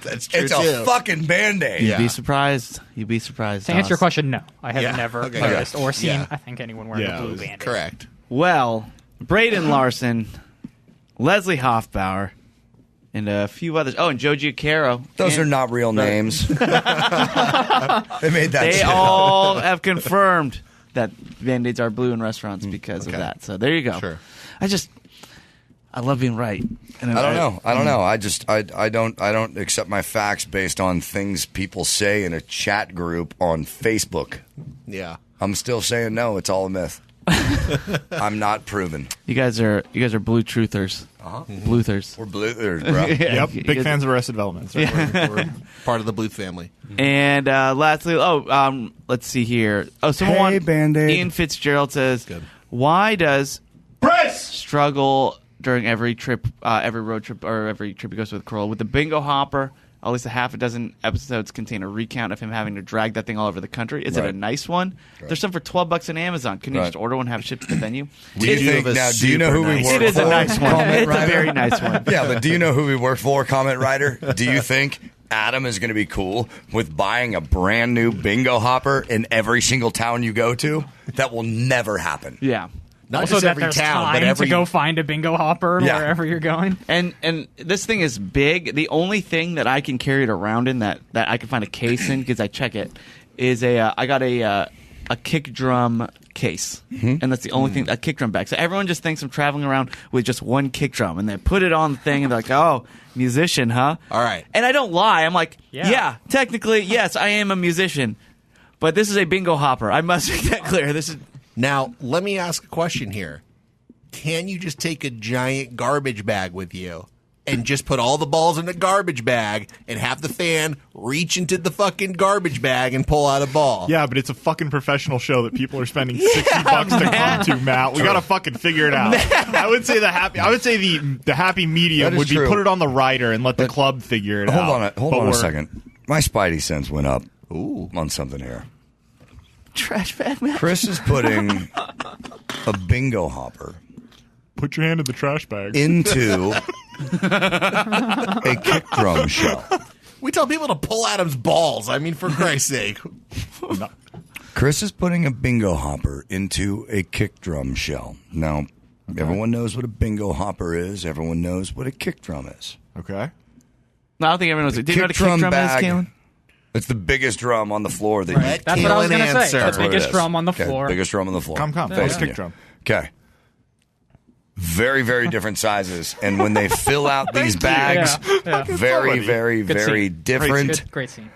That's true It's too. a fucking Band-Aid. Yeah. you'd be surprised. You'd be surprised. To answer your Thomas. question, no. I have Yeah. never Okay, noticed good. or seen, Yeah. I think, anyone wearing Yeah, a it blue was Band-Aid. Correct. Well, Braden Larson, Leslie Hoffbauer, and a few others. Oh, and Joe Giucaro. Those are not real names. They made that They shit up. all have confirmed that Band-Aids are blue in restaurants because of that. So there you go. Sure. I love being right. And I don't know. I don't accept my facts based on things people say in a chat group on Facebook. Yeah. I'm still saying no, it's all a myth. I'm not proven. You guys are blue truthers. Bluthers. We're blue, bro. Yep, You big guys- fans of Arrested Development. So We're part of the Bluth family. And lastly, let's see here. Oh, someone Hey, Band-Aid. Ian Fitzgerald says, Good. why does struggle during every trip, every road trip, or every trip he goes with Corolla. With the bingo hopper, at least a half a dozen episodes contain a recount of him having to drag that thing all over the country. Is it a nice one? There's some for $12 on Amazon. Can you just order one and have it shipped to the venue? Do you know who we work for? It is a nice one. It's a very nice one. Yeah, but do you know who we work for, comment writer? Do you think Adam is going to be cool with buying a brand new bingo hopper in every single town you go to? That will never happen. Yeah. Not Also, just that every there's town, time but every to go find a bingo hopper Yeah. wherever you're going. And this thing is big. The only thing that I can carry it around in that I can find a case in because I check it is I got a kick drum case, and that's the only thing, a kick drum bag. So everyone just thinks I'm traveling around with just one kick drum, and they put it on the thing and they're like, "Oh, musician, huh?" All right. And I don't lie. I'm like, Yeah. yeah, technically, yes, I am a musician, but this is a bingo hopper. I must make that clear. This is. Now, let me ask a question here. Can you just take a giant garbage bag with you and just put all the balls in a garbage bag and have the fan reach into the fucking garbage bag and pull out a ball? Yeah, but it's a fucking professional show that people are spending $60 to come to, Matt. We gotta fucking figure it out. I would say the happy medium That is would be true. put it on the rider and let the club figure it out. Hold But on a we're- second. My spidey sense went up on something here. Trash bag, man. Chris is putting a bingo hopper Put your hand in the trash bag. into a kick drum shell. We tell people to pull Adam's balls. I mean, for Christ's sake. Chris is putting a bingo hopper into a kick drum shell. Now, everyone knows what a bingo hopper is. Everyone knows what a kick drum is. Okay. No, I don't think everyone knows it. Do you know what a Kick drum kick drum bag. is, Kalen? It's the biggest drum on the floor. That Right. That's what I was Kalen going to say. answer. The That's what it biggest is. drum on the Okay, floor. biggest drum on the floor. Come. Facing What's a kick you. drum? Okay. Very, very different sizes. And when they fill out these bags, Yeah. very, very, Good very scene. different. Great scene.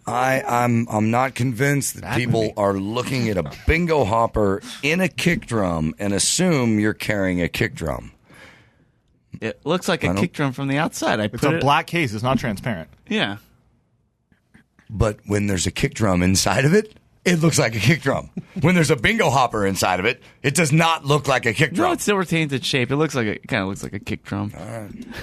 I'm not convinced that people are looking at a bingo hopper in a kick drum and assume you're carrying a kick drum. It looks like a kick drum from the outside. It's a black case. It's not transparent. Yeah. But when there's a kick drum inside of it, it looks like a kick drum. When there's a bingo hopper inside of it, it does not look like a kick No, drum. it still retains its shape. It looks like it kind of looks like a kick drum.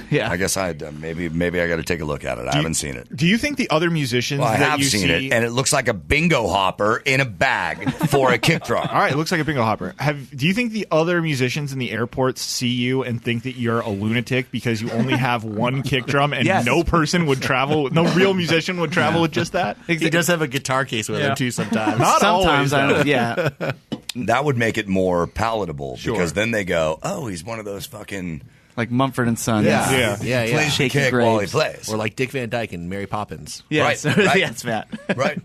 Yeah. I guess maybe I got to take a look at it. I haven't seen it. Do you think the other musicians Well, I that have you seen see... it, and it looks like a bingo hopper in a bag for a kick drum. All right, it looks like a bingo hopper. Do you think the other musicians in the airports see you and think that you're a lunatic because you only have one kick drum and Yes. no real musician would travel with just that? He does have a guitar case with him, too, sometimes. Not Sometimes always, I though. don't. Yeah. That would make it more palatable because then they go, "Oh, he's one of those fucking Like Mumford and Sons. Yeah. plays the Shaky kick while he graves. plays." Or like Dick Van Dyke and Mary Poppins. Yes. Right, right. Yes, Matt. Right.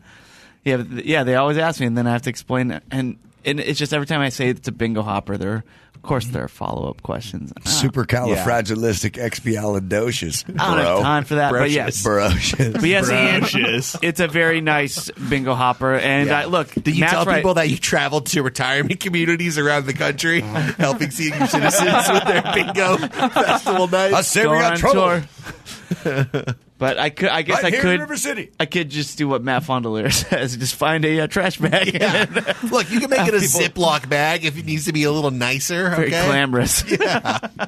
Yeah, but they always ask me, and then I have to explain it. And it's just every time I say it's a bingo hopper, there are follow-up questions. Supercalifragilisticexpialidocious. I don't have time for that, but yes. Brocious. But yes, Brocious. Ian, it's a very nice bingo hopper. And look, Do you Matt's tell right. people that you traveled to retirement communities around the country, helping senior citizens with their bingo festival I nights? say we going got on trouble. tour? But I guess Right I here in could. River City. I could just do what Matt Fondelier says: just find a trash bag. Yeah. Look, you can make it a Ziploc bag if it needs to be a little nicer. Very Okay? glamorous. All right.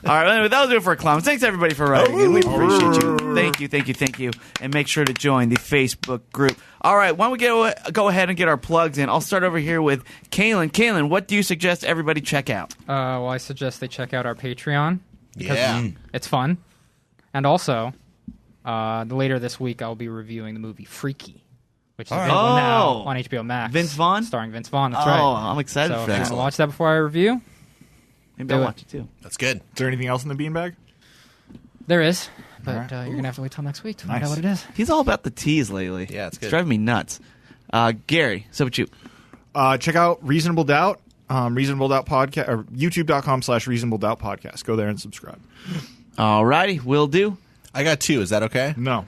Well, anyway, that'll do it for clowns. Thanks everybody for writing in. We appreciate you. Thank you. And make sure to join the Facebook group. All right. Why don't we go ahead and get our plugs in? I'll start over here with Kalen. Kalen, what do you suggest everybody check out? Well, I suggest they check out our Patreon. Because Yeah. it's fun. And also, later this week, I'll be reviewing the movie Freaky, which is available now Oh. on HBO Max. Vince Vaughn? Starring Vince Vaughn, that's Oh, right. I'm excited So for if you that. want to watch that before I review, Maybe do I'll it. watch it too. That's good. Is there anything else in the beanbag? there is. But Alright. you're going to have to wait till next week to find Nice. out what it is. He's all about the teas lately. Yeah, it's good. driving me nuts. Gary, so what you? Check out Reasonable Doubt, Reasonable Doubt podcast, or youtube.com/Reasonable Doubt podcast. Go there and subscribe. All righty, will do. I got two. Is that okay? No.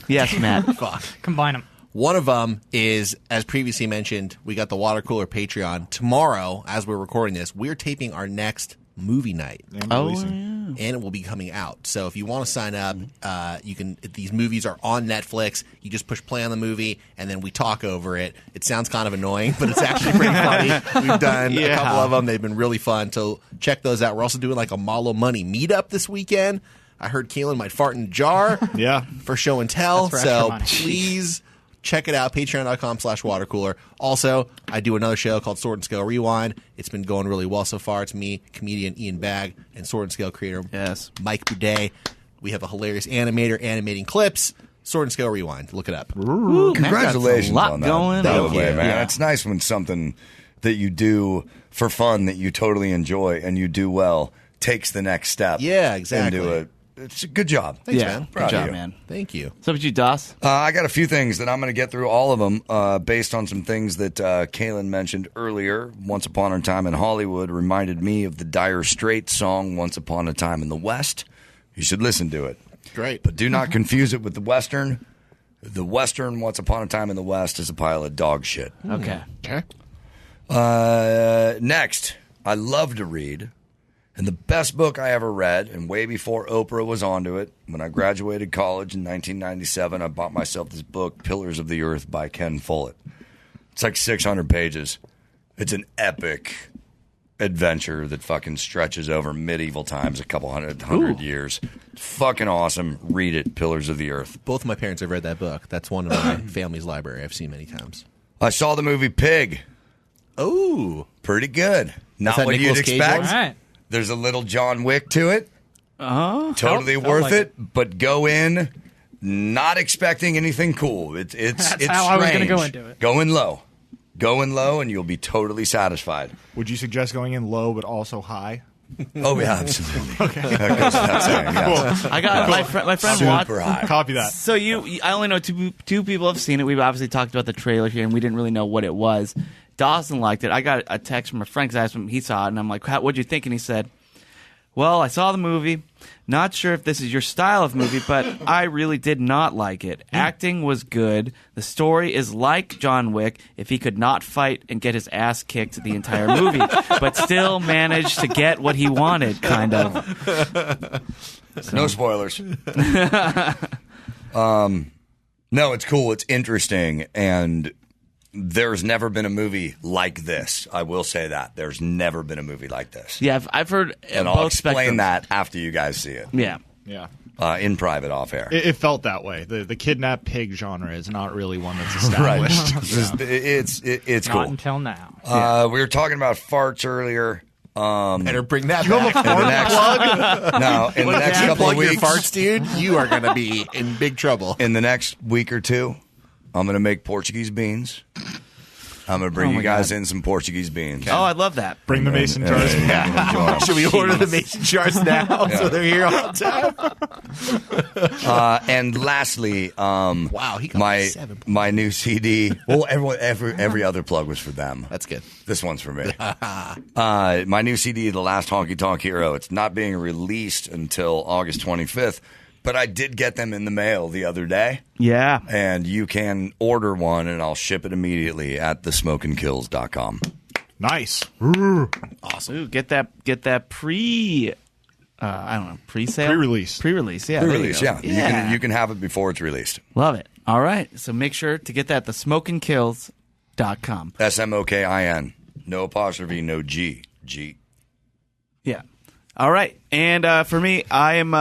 Yes, Matt. Fuck. Combine them. One of them is, as previously mentioned, we got the Watercooler Patreon. Tomorrow, as we're recording this, we're taping our next movie night. And Oh, releasing. yeah. and it will be coming out. So if you want to sign up, you can. These movies are on Netflix. You just push play on the movie, and then we talk over it. It sounds kind of annoying, but it's actually pretty funny. We've done a couple of them. They've been really fun. So check those out. We're also doing like a Malo Money meetup this weekend. I heard Keelan might fart in a jar for show and tell. So please check it out, patreon.com/watercooler. Also, I do another show called Sword and Scale Rewind. It's been going really well so far. It's me, comedian Ian Bagg, and Sword and Scale creator Mike Boudet. We have a hilarious animator animating clips. Sword and Scale Rewind. Look it up. Ooh, congratulations lot on that. going By the on. way, man. Yeah. It's nice when something that you do for fun that you totally enjoy and you do well takes the next step. Yeah, exactly. Into it. It's a good job. Thanks, man. Good Proud of job, you. man. Thank you. So about you, Doss? I got a few things that I'm going to get through all of them based on some things that Kaylin mentioned earlier. Once Upon a Time in Hollywood reminded me of the Dire Straits song Once Upon a Time in the West. You should listen to it. Great. But do not confuse it with the Western. The Western Once Upon a Time in the West is a pile of dog shit. Okay. Next, I love to read. And the best book I ever read, and way before Oprah was onto it, when I graduated college in 1997, I bought myself this book, Pillars of the Earth by Ken Fullett. It's like 600 pages. It's an epic adventure that fucking stretches over medieval times, a couple hundred years. It's fucking awesome. Read it, Pillars of the Earth. Both of my parents have read that book. That's one of my family's library I've seen many times. I saw the movie Pig. Oh. Pretty good. Not that what you'd Nicolas Cage expect. one? All right. There's a little John Wick to it. Totally Felt worth like it, but go in not expecting anything cool. It's That's it's how I was strange. gonna go into it. Go in low, and you'll be totally satisfied. Would you suggest going in low but also high? Oh yeah, absolutely. Okay, that goes without saying. Yes. I got my friend Watts. Super high. Copy that. So I only know two people have seen it. We've obviously talked about the trailer here, and we didn't really know what it was. Dawstin liked it. I got a text from a friend because I asked him, he saw it, and I'm like, what'd you think? And he said, well, I saw the movie. Not sure if this is your style of movie, but I really did not like it. Acting was good. The story is like John Wick if he could not fight and get his ass kicked the entire movie, but still managed to get what he wanted, kind of. No spoilers. No, it's cool. It's interesting, and there's never been a movie like this. I will say that. There's never been a movie like this. Yeah, I've heard And both I'll explain spectrums. that after you guys see it. Yeah. Yeah. In private, off air. It felt that way. The kidnap pig genre is not really one that's established. It's Not cool. until now. We were talking about farts earlier. Better bring that back. In the next, no, in the next If you couple of plug your weeks, farts, dude, you are going to be in big trouble. in the next week or two, I'm going to make Portuguese beans. I'm going to bring you guys in some Portuguese beans. Oh, I love that. Bring the mason jars. Should we order the mason jars now so they're here all the time? And lastly, Wow, he got my 7 points. my new CD. Well, every other plug was for them. That's good. This one's for me. My new CD, The Last Honky Tonk Hero. It's not being released until August 25th, but I did get them in the mail the other day. Yeah. And you can order one, and I'll ship it immediately at thesmokeandkills.com. Nice. Awesome. Ooh, get that pre I don't know, pre-sale? Pre-release. Pre-release, yeah. there you Pre-release, go. yeah. You can have it before it's released. Love it. All right. So make sure to get that at thesmokeandkills.com. SMOKIN. No apostrophe, no G. G. Yeah. All right. And for me, I am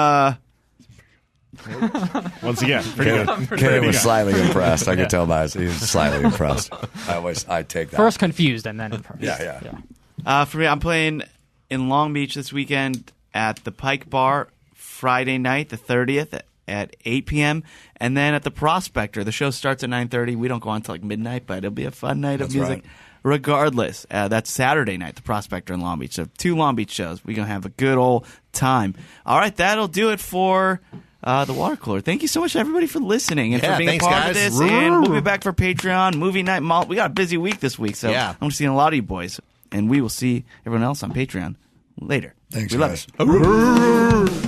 Once again, pretty good. Kenny was slightly impressed. I could tell by his. He was slightly impressed. I take that. First confused and then impressed. Yeah. for me, I'm playing in Long Beach this weekend at the Pike Bar Friday night, the 30th at 8 p.m. And then at the Prospector. The show starts at 9:30. We don't go on until like midnight, but it'll be a fun night of music. Right. Regardless, that's Saturday night, the Prospector in Long Beach. So 2 Long Beach shows. We're going to have a good old time. All right, that'll do it for the Watercooler. Thank you so much, everybody, for listening and for being thanks, a part guys. of this. And we'll be back for Patreon, movie night. We got a busy week this week, so Yeah. I'm seeing a lot of you boys. And we will see everyone else on Patreon later. Thanks, we love guys. it.